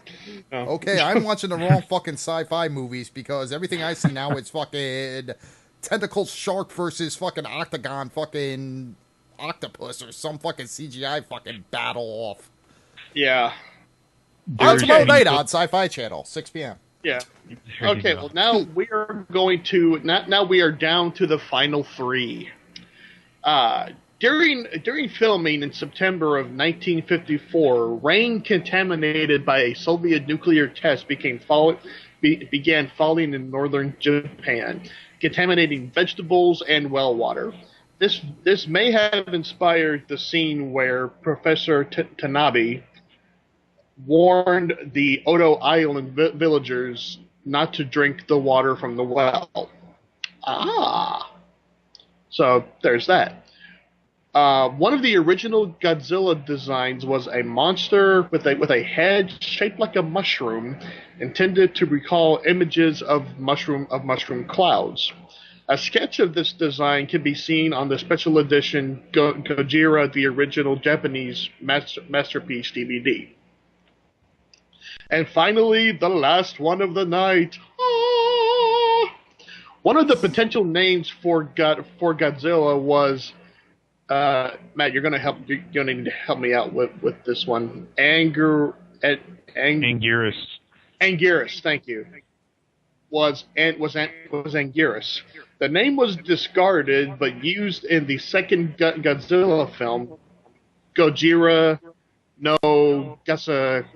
No. Okay, I'm watching the wrong fucking sci-fi movies because everything I see now is fucking tentacle shark versus fucking octagon fucking octopus or some fucking CGI fucking battle off. Yeah. On tomorrow night on Sci-Fi Channel, 6 p.m. Yeah. Okay, well now we are going to now we are down to the final three. During filming in September of 1954, rain contaminated by a Soviet nuclear test began falling in northern Japan, contaminating vegetables and well water. This may have inspired the scene where Professor Tanabe warned the Odo Island villagers not to drink the water from the well. So there's that. One of the original Godzilla designs was a monster with a head shaped like a mushroom, intended to recall images of mushroom clouds. A sketch of this design can be seen on the special edition Gojira, the original Japanese masterpiece DVD. And finally, the last one of the night. One of the potential names for Godzilla was. Matt, you're gonna need to help me out with this one. Anguirus. Anguirus, thank you. Was Anguirus. The name was discarded, but used in the second Godzilla film, Gojira no Gasa.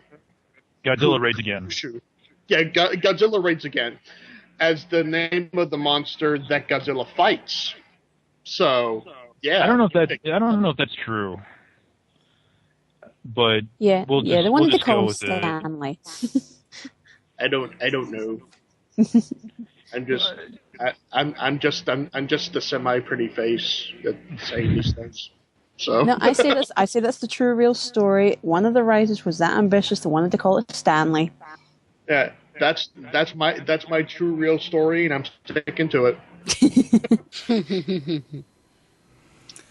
Godzilla Raids Again. Yeah, Godzilla Raids Again, as the name of the monster that Godzilla fights. So. Yeah, I don't know if that's true, but yeah, they wanted to call him Stanley. I don't know. I'm just a semi-pretty face that's saying these things. So no, I say that's the true real story. One of the writers was that ambitious they wanted to call it Stanley. Yeah, that's my true real story, and I'm sticking to it.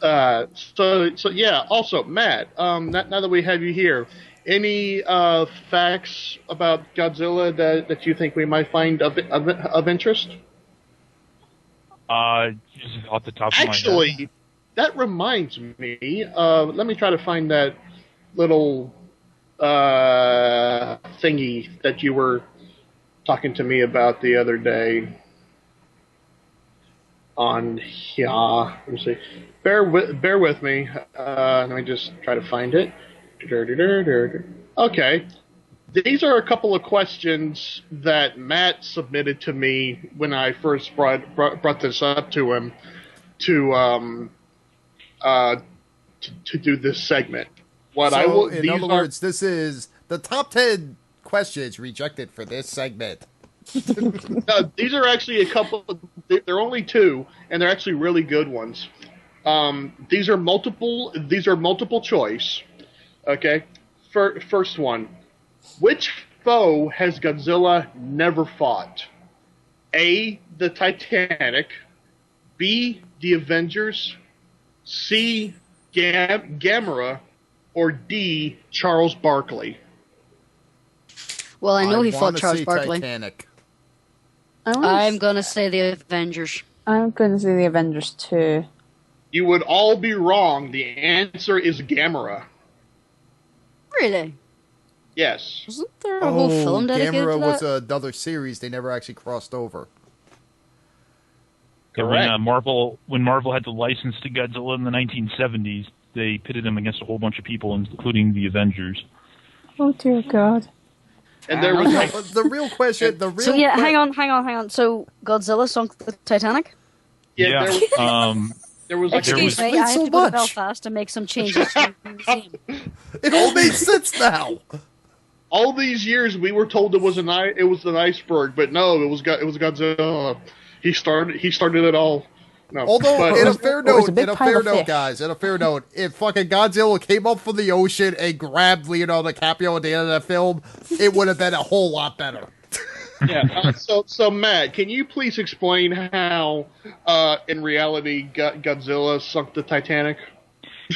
So yeah. Also, Matt. Now that we have you here, any facts about Godzilla that you think we might find of interest? Just off the top of my head. Actually, that reminds me. Let me try to find that little thingy that you were talking to me about the other day. On here, let me see. Bear with me. Let me just try to find it. Okay, these are a couple of questions that Matt submitted to me when I first brought this up to him to do this segment. In other words, this is the top 10 questions rejected for this segment. These are actually a couple. They're only two, and they're actually really good ones. These are multiple choice. Okay, first one: which foe has Godzilla never fought? A. The Titanic. B. The Avengers. C. Gamera. Or D. Charles Barkley. Well, I know he fought Charles Barkley. Titanic. I'm going to say the Avengers. I'm going to say the Avengers too. You would all be wrong. The answer is Gamera. Really? Yes. Wasn't there a whole film dedicated Gamera to that? was another series. They never actually crossed over. Correct. When Marvel had the license to Godzilla in the 1970s, they pitted him against a whole bunch of people, including the Avengers. Oh dear God. And there was like, the real question. Hang on. So Godzilla sunk the Titanic? Yeah. There was like Excuse me, I have to go to Belfast to make some changes to the museum. It all makes sense now. All these years we were told it was an iceberg, but no, it was Godzilla. He started it all. No. Although, in a fair note, guys, if fucking Godzilla came up from the ocean and grabbed Leonardo DiCaprio at the end of the film, it would have been a whole lot better. Yeah. So Matt, can you please explain how, in reality, Godzilla sunk the Titanic?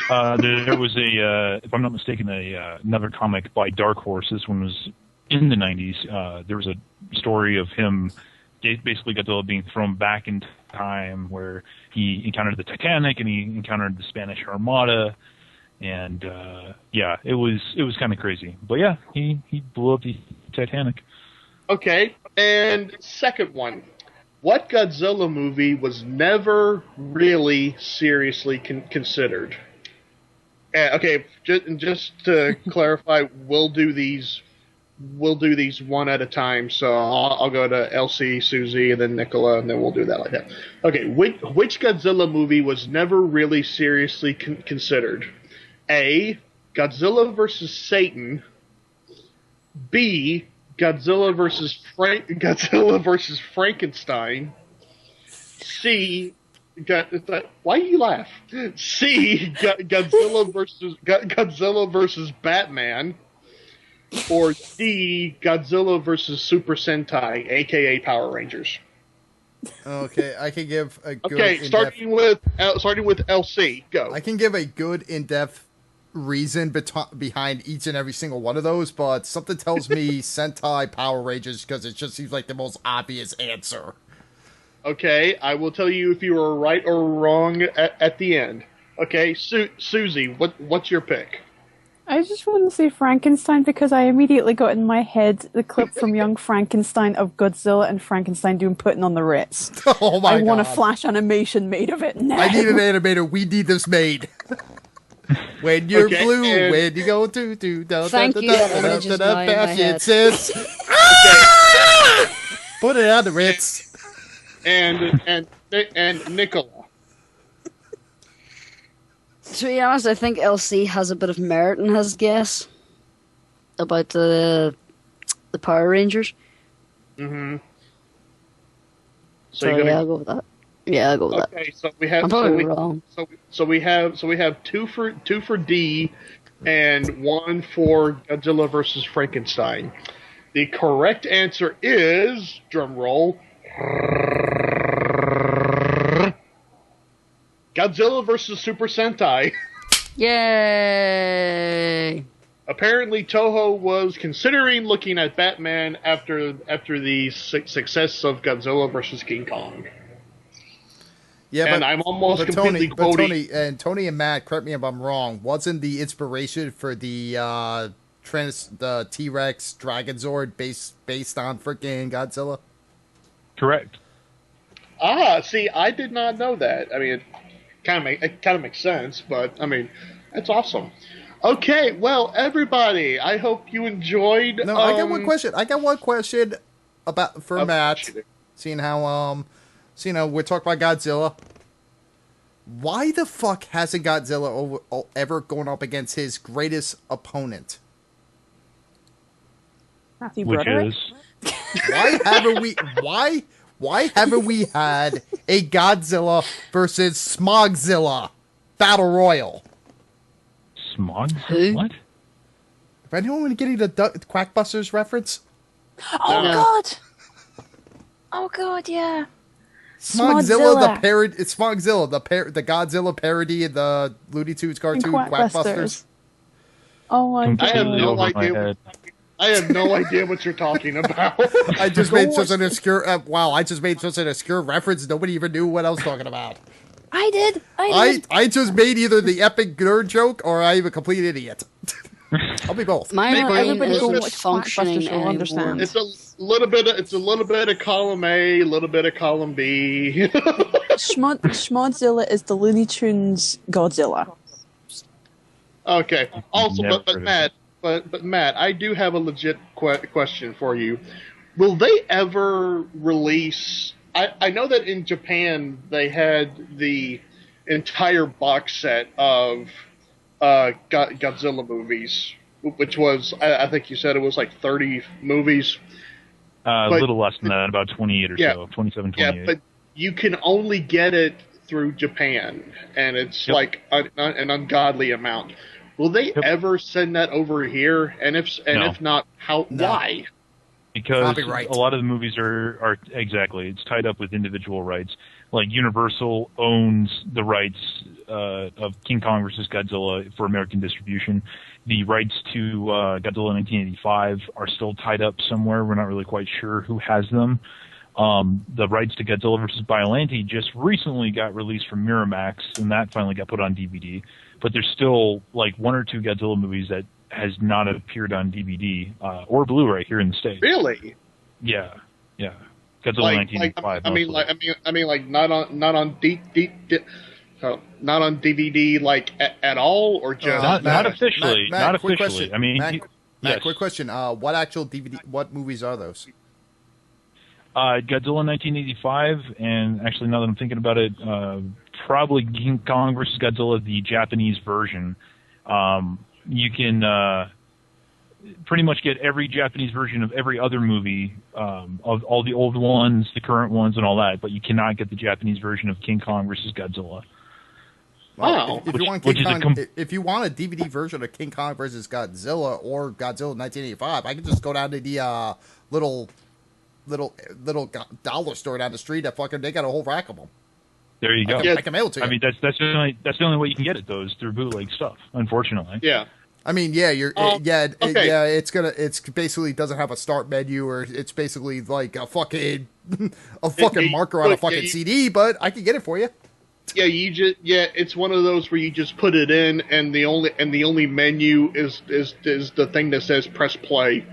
There was if I'm not mistaken, another comic by Dark Horse. This one was in the 90s. There was a story of him, basically Godzilla being thrown back in time, where he encountered the Titanic and he encountered the Spanish Armada, and it was kind of crazy. But yeah, he blew up the Titanic. Okay, and second one. What Godzilla movie was never really seriously considered? Okay, just to clarify, we'll do these one at a time. So I'll go to Elsie, Susie, and then Nicola, and then we'll do that like that. Okay, which Godzilla movie was never really seriously considered? A. Godzilla vs. Satan. B. Godzilla versus Frankenstein. C. Why do you laugh? C. Godzilla versus Batman. Or D. Godzilla versus Super Sentai, aka Power Rangers. Okay, I can give a good. Okay, starting with LC. Go. I can give a good in-depth reason behind each and every single one of those, but something tells me Sentai Power Rangers because it just seems like the most obvious answer. Okay, I will tell you if you are right or wrong at the end. Okay, Susie, what's your pick? I just want to say Frankenstein because I immediately got in my head the clip from Young Frankenstein of Godzilla and Frankenstein doing Putting on the Ritz. Oh my God. I want a Flash animation made of it now. I need an animator. We need this made. When you're blue, when you go to Thank you, that image is now in my head. Says, put it on the Ritz. And Nicola. To be honest, I think LC has a bit of merit in his guess about the Power Rangers. Mm-hmm. So yeah, I'll go with that. Yeah, I'll go with that. Okay, so we have. I'm probably wrong. So we have two for D, and one for Godzilla versus Frankenstein. The correct answer is, drum roll, Godzilla versus Super Sentai. Yay! Apparently, Toho was considering looking at Batman after the success of Godzilla versus King Kong. Yeah, and I'm almost completely quoting. Tony and Matt, correct me if I'm wrong. Wasn't the inspiration for the T-Rex Dragonzord based on freaking Godzilla? Correct. See, I did not know that. I mean, it kind of makes sense, but I mean, that's awesome. Okay, well, everybody, I hope you enjoyed. No, I got one question. For Matt, seeing how we're talking about Godzilla. Why the fuck hasn't Godzilla ever gone up against his greatest opponent? Matthew Which Broderick? is? Why haven't we had a Godzilla versus Smogzilla battle royal? Smogzilla? What? If anyone getting the Quackbusters reference? Oh no. God! Oh God, yeah. Smogzilla, the parody. It's Smogzilla, the Godzilla parody in the Looney Tunes cartoon Quackbusters. Oh my God! I have no idea. I have no idea what you're talking about. I just made such an obscure. I just made such an obscure reference. Nobody even knew what I was talking about. I did. I just made either the epic nerd joke or I'm a complete idiot. I'll be both. My brain isn't functioning anymore. It's a little bit of column A, a little bit of column B. Schmodzilla is the Looney Tunes Godzilla. Okay. Also, but Matt, but Matt, I do have a legit question for you. Will they ever release? I know that in Japan they had the entire box set of Godzilla movies, which was, I think you said it was like 30 movies. A little less than that, about 28 or so, 27, 28. Yeah, but you can only get it through Japan, and it's like an ungodly amount. Will they ever send that over here? And if not, how? No. Why? Because Copyright. A lot of the movies are exactly, it's tied up with individual rights. Like Universal owns the rights of King Kong versus Godzilla for American distribution. The rights to Godzilla 1985 are still tied up somewhere. We're not really quite sure who has them. The rights to Godzilla versus Biollante just recently got released from Miramax, and that finally got put on DVD. But there's still like one or two Godzilla movies that has not appeared on DVD or Blu-ray here in the States. Really? Yeah. Godzilla 1985. I mean, like not on DVD like at all, or just not officially. Matt, not quick officially. Question. I mean, Matt, yes. Quick question. What actual DVD? What movies are those? Godzilla 1985, and actually now that I'm thinking about it, probably King Kong versus Godzilla, the Japanese version. You can pretty much get every Japanese version of every other movie, of all the old ones, the current ones, and all that, but you cannot get the Japanese version of King Kong versus Godzilla. Wow. If you want a DVD version of King Kong versus Godzilla or Godzilla 1985, I can just go down to the little dollar store down the street that they got a whole rack of them. There you go. I can mail it to you. I mean, that's the only way you can get it, though, is through bootleg stuff, unfortunately. Yeah. I mean, it's basically doesn't have a start menu, or it's basically like a fucking marker on a fucking CD, but I can get it for you. Yeah, it's one of those where you just put it in, and the only menu is the thing that says press play.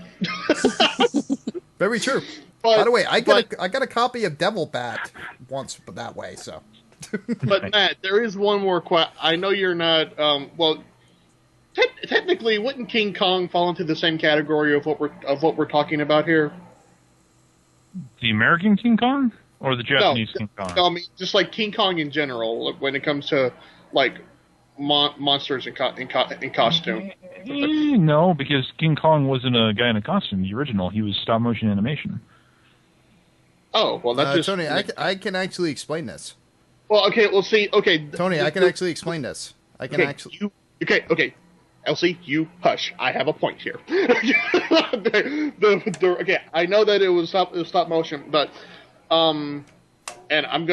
Very true. By the way, I got a copy of Devil Bat once that way. So, but Matt, there is one more question. I know you're not. Technically, wouldn't King Kong fall into the same category of what we're talking about here? The American King Kong or the Japanese King Kong? No, I mean just like King Kong in general, when it comes to like monsters in costume. No, because King Kong wasn't a guy in a costume. The original, he was stop motion animation. Oh well, that's just Tony. I can actually explain this. Well, okay. Well, see, okay. Tony, I can actually explain this. Okay. Elsie, you hush. I have a point here. Okay, I know that it was stop motion, but and I'm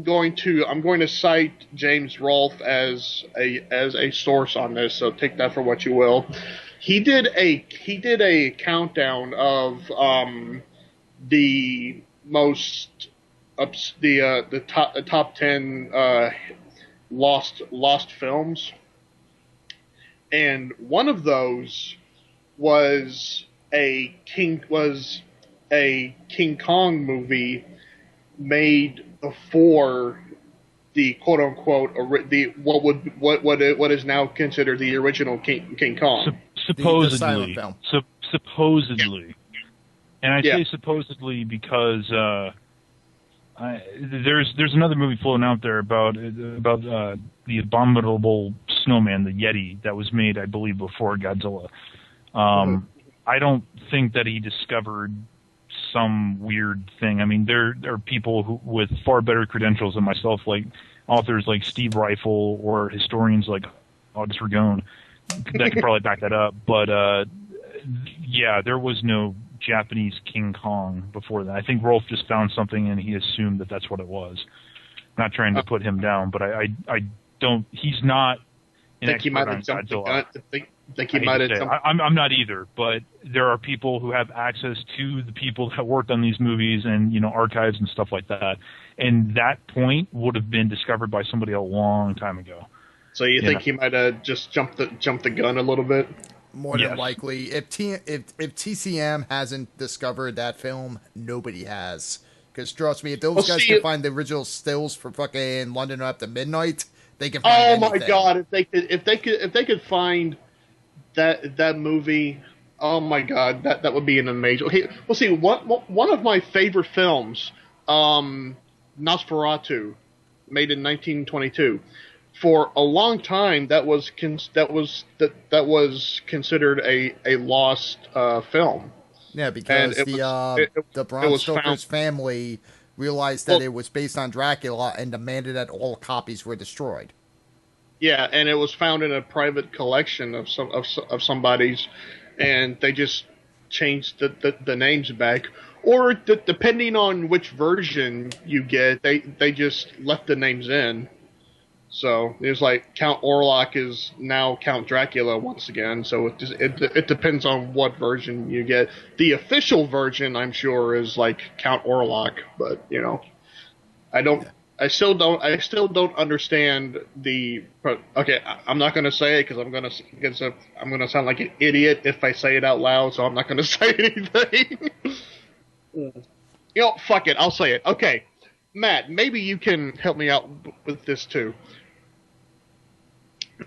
going to cite James Rolfe as a source on this. So take that for what you will. He did a countdown of the top 10 lost films. And one of those was a King Kong movie made before the quote unquote what is now considered the original King Kong. Supposedly, supposedly, yeah. And I say supposedly because there's another movie floating out there about the abominable snowman, the Yeti, that was made, I believe, before Godzilla. I don't think that he discovered some weird thing. I mean, there are people who with far better credentials than myself, like authors like Steve Reifel or historians like August Ragone, that could probably back that up. But yeah, there was no Japanese King Kong before that. I think Rolfe just found something and he assumed that that's what it was. Not trying to put him down, but I don't. He's not an expert on Godzilla. I'm not either, but there are people who have access to the people that worked on these movies and archives and stuff like that. And that point would have been discovered by somebody a long time ago. So you think he might have just jumped the gun a little bit? More than likely. If TCM hasn't discovered that film, nobody has. Because trust me, if those guys can find the original stills for fucking London Up to Midnight, they can find anything. My god! If they could find that movie. Oh my God, that would be an amazing. Okay, well, see, one of my favorite films, Nosferatu, made in 1922. For a long time, that was considered a lost film. Yeah, because the Bram Stoker's family realized that it was based on Dracula and demanded that all copies were destroyed. Yeah, and it was found in a private collection of somebody's, and they just changed the names back. Or depending on which version you get, they just left the names in. So it's like Count Orlok is now Count Dracula once again. So it depends on what version you get. The official version, I'm sure, is like Count Orlok, but I still don't understand the. Okay, I'm not going to say it because I'm going to sound like an idiot if I say it out loud. So I'm not going to say anything. Fuck it. I'll say it. Okay, Matt, maybe you can help me out with this too.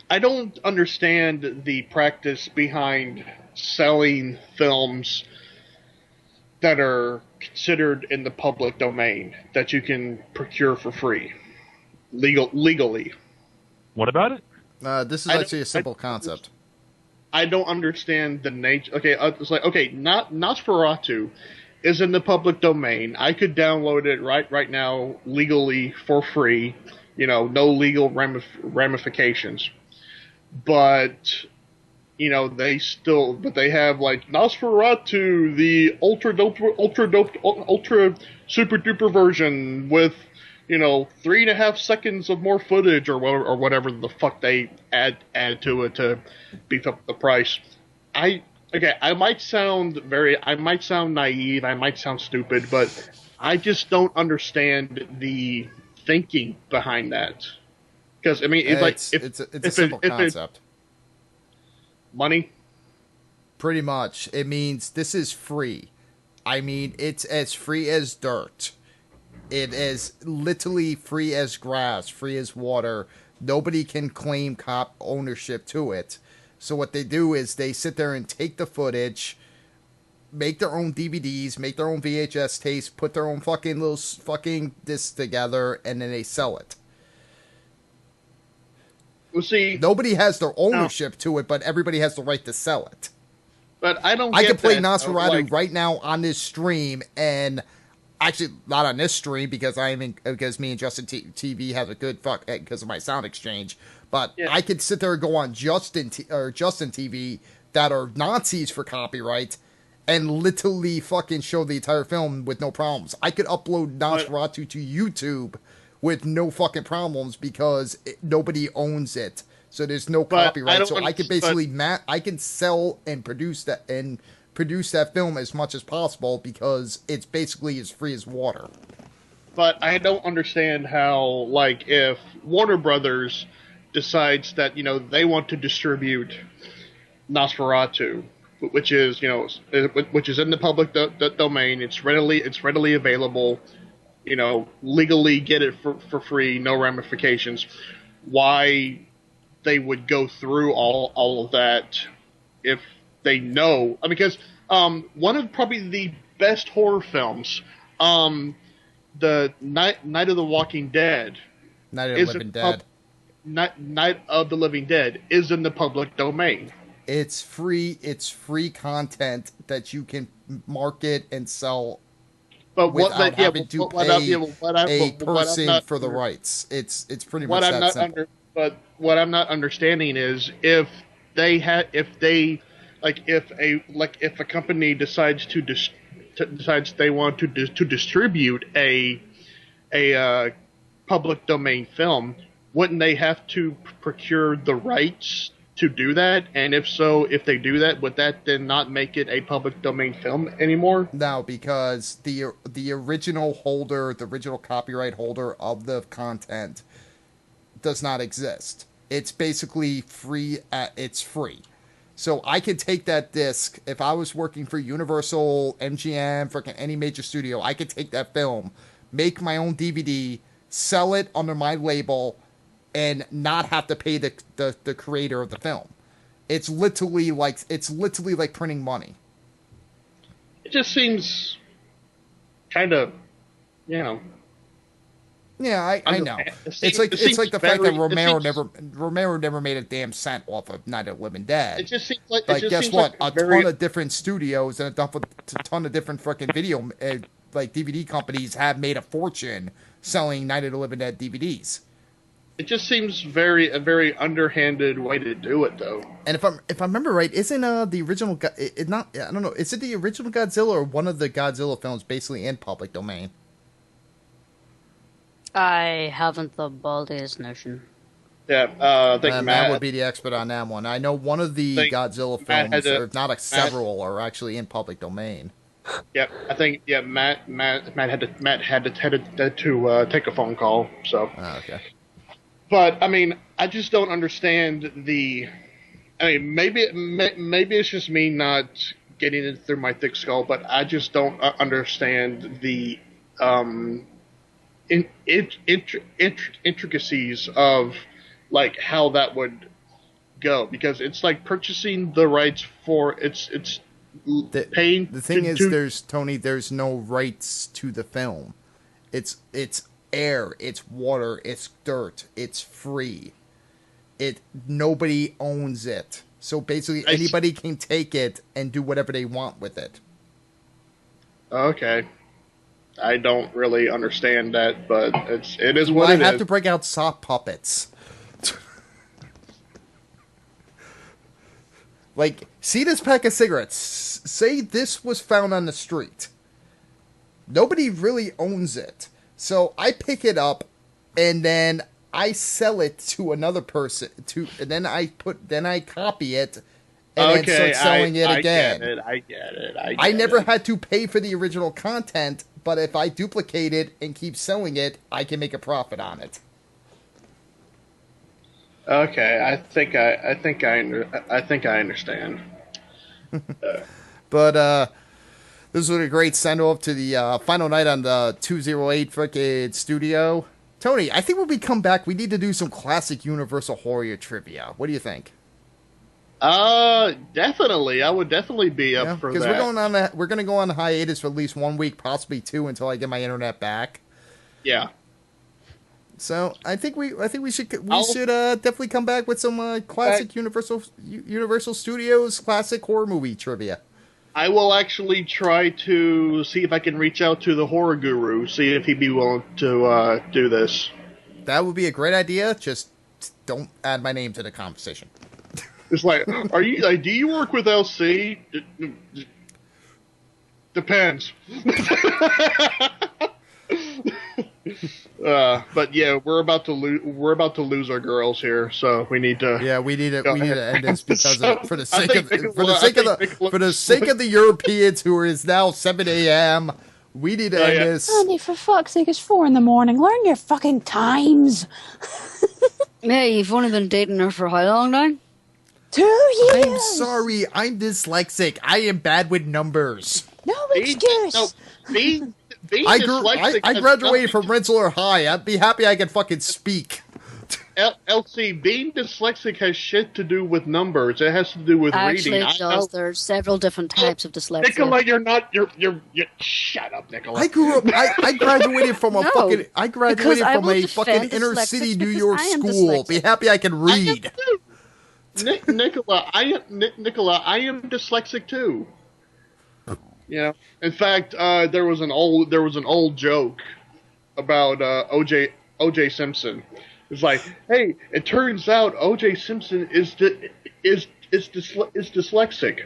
I don't understand the practice behind selling films that are considered in the public domain that you can procure for free, legally. What about it? This is actually a simple concept. I don't understand the nature. Okay, it's like, okay, Nosferatu is in the public domain. I could download it right now legally for free. No legal ramifications. But they have like Nosferatu, the ultra super duper version with 3.5 seconds of more footage or whatever the fuck they add to it to beef up the price. I might sound naive, I might sound stupid, but I just don't understand the thinking behind that. Because it's a simple concept. Money. Pretty much, it means this is free. I mean, it's as free as dirt. It is literally free as grass, free as water. Nobody can claim ownership to it. So what they do is they sit there and take the footage, make their own DVDs, make their own VHS tapes, put their own fucking little fucking discs together, and then they sell it. Well, see, nobody has their ownership to it, but everybody has the right to sell it. But I don't. I can play Nosferatu right now on this stream, and actually not on this stream because me and Justin TV has a good fuck because of my sound exchange. But I could sit there and go on Justin TV that are Nazis for copyright, and literally fucking show the entire film with no problems. I could upload Nosferatu to YouTube with no fucking problems because nobody owns it, so there's no copyright. So I could basically I can sell and produce that film as much as possible because it's basically as free as water. But I don't understand how, like, if Warner Brothers decides that they want to distribute Nosferatu, which is in the public domain, it's readily available. Legally get it for free, no ramifications. Why they would go through all of that if they know? I mean, because one of probably the best horror films, the Night of the Walking Dead, Night of the Living Dead, Night of the Living Dead is in the public domain. It's free. It's free content that you can market and sell. But without having to pay a person for the rights. It's pretty much that simple. But what I'm not understanding is if a company decides they want to distribute a public domain film, wouldn't they have to procure the rights to do that? And if so, if they do that, would that then not make it a public domain film anymore? No, because the original holder, the original copyright holder of the content does not exist. It's basically free. It's free. So I could take that disc, if I was working for Universal, MGM, freaking any major studio, I could take that film, make my own DVD, sell it under my label, and not have to pay the creator of the film. It's literally like printing money. It just seems kind of, you know. Yeah, I know. It's like the fact that Romero never made a damn cent off of Night of the Living Dead. It just seems like guess what? A ton of different studios and a ton of different fucking video like DVD companies have made a fortune selling Night of the Living Dead DVDs. It just seems a very underhanded way to do it, though. And if I remember right, isn't the original I don't know, is it the original Godzilla or one of the Godzilla films basically in public domain? I haven't the baldiest notion. Yeah, I think Matt would be the expert on that one. I know one of the Godzilla films, or if not several, are actually in public domain. Yep, I think Matt had to take a phone call. So. Oh, okay. But I mean, I just don't understand the. I mean, maybe it's just me not getting it through my thick skull, but I just don't understand the intricacies of like how that would go, because it's like purchasing the rights for paying. The thing is, there's no rights to the film. It's air, it's water, it's dirt, it's free. Nobody owns it. So basically anybody can take it and do whatever they want with it. Okay. I don't really understand that, but it is what it is. I have to break out sock puppets. Like, see this pack of cigarettes. Say this was found on the street. Nobody really owns it. So I pick it up, and then I sell it to another person. And then I copy it, and then start selling it again. I get it. I never had to pay for the original content, but if I duplicate it and keep selling it, I can make a profit on it. Okay, I think I understand. But this was a great send-off to the final night on the 208 frickin' studio. Tony, I think when we come back, we need to do some classic Universal horror trivia. What do you think? Definitely. I would definitely be up for that. Because we're going to go on hiatus for at least 1 week, possibly 2, until I get my internet back. Yeah. So I think we should definitely come back with some classic Universal Studios classic horror movie trivia. I will actually try to see if I can reach out to the horror guru, see if he'd be willing to do this. That would be a great idea. Just don't add my name to the conversation. It's like, do you work with LC? Depends. But yeah, we're about to lose our girls here, so we need to. Yeah, we need to end this because for the sake of the Europeans who is now 7 a.m. We need to end this. Honey, for fuck's sake, it's 4 a.m. Learn your fucking times. Yeah, you've only been dating her for how long now? 2 years. I'm sorry, I'm dyslexic. I am bad with numbers. No excuse. I graduated from Rensselaer High. I'd be happy I could fucking speak. LC, being dyslexic has shit to do with numbers. It has to do with reading. Actually, it does. There's several different types of dyslexia. Nicola, you're shut up, Nicola. I grew up. I graduated from a fucking fucking inner city New York school. Be happy I can read. Nicola, I am dyslexic too. Yeah. In fact, there was an old joke about O.J. Simpson. It's like, hey, it turns out O.J. Simpson is dyslexic.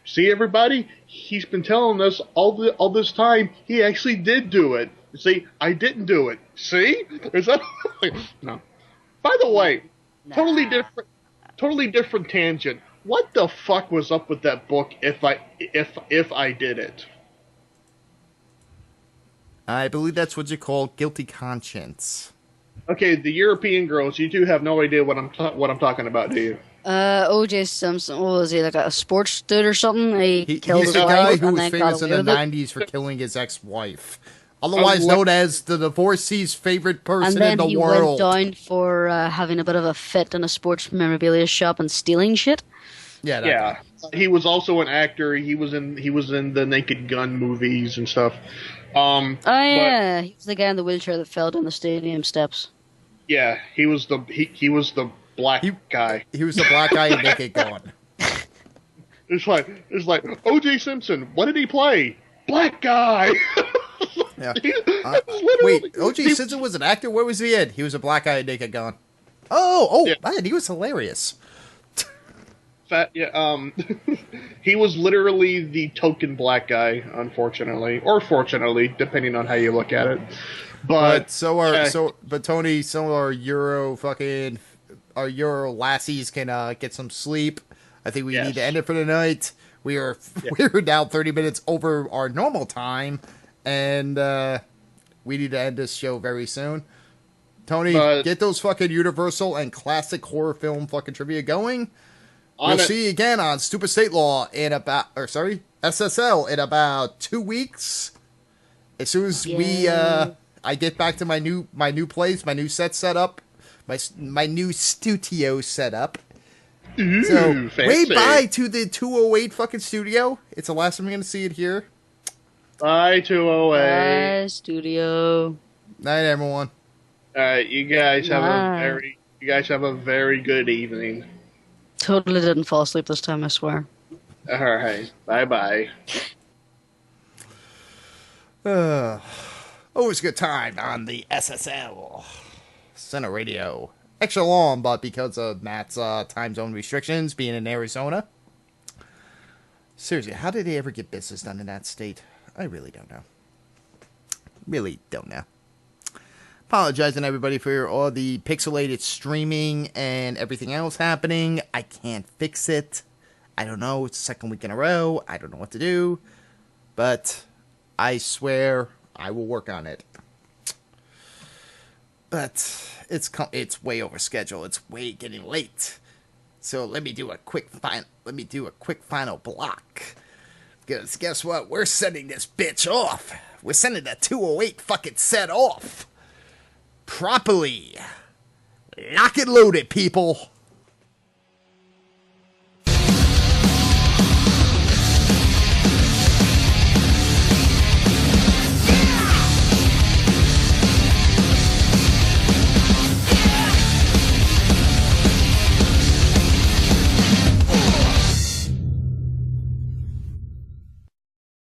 See, everybody, he's been telling us all this time he actually did do it. See, I didn't do it. See, is that no? By the way, totally different tangent. What the fuck was up with that book if I did it? I believe that's what you call guilty conscience. Okay, the European girls, you two have no idea what I'm talking about, do you? O.J. Simpson, what was he, like a sports dude or something? He killed his wife. He's the guy who and was then famous got in the away with it. 90s for killing his ex-wife. Otherwise known as the divorcee's favorite person in the world. And then he went down for having a bit of a fit in a sports memorabilia shop and stealing shit. Yeah. He was also an actor. He was in the Naked Gun movies and stuff. Yeah, he was the guy in the wheelchair that fell down the stadium steps. Yeah, he was the black guy. He was the black guy in Naked Gun. It's like O.J. Simpson. What did he play? Black guy. Yeah. Wait, O.J. Simpson was an actor? Where was he in? He was a black guy in Naked Gun. Oh, man, he was hilarious. He was literally the token black guy, unfortunately, or fortunately, depending on how you look at it. But Tony, some of our Euro lassies can get some sleep. I think we need to end it for the night. We're now 30 minutes over our normal time, and we need to end this show very soon. Tony, get those fucking Universal and classic horror film fucking trivia going. We'll see you again on Stupid State Law SSL in about 2 weeks. As soon as I get back to my new place, my new set up, my new studio setup. Ooh, so fancy. Wave bye to the 208 fucking studio. It's the last time I'm gonna see it here. Bye 208. Bye studio. Night everyone. You guys have a very good evening. Totally didn't fall asleep this time, I swear. Alright. Bye-bye. Always a good time on the SSL Center Radio. Extra long, but because of Matt's time zone restrictions, being in Arizona. Seriously, how did they ever get business done in that state? I really don't know. Apologizing, everybody, for all the pixelated streaming and everything else happening. I can't fix it. I don't know. It's the second week in a row. I don't know what to do. But I swear I will work on it. But it's way over schedule. It's way getting late. So let me do a quick final block. Because guess what? We're sending this bitch off. We're sending that 208 fucking set off. Properly. Lock and load it, people.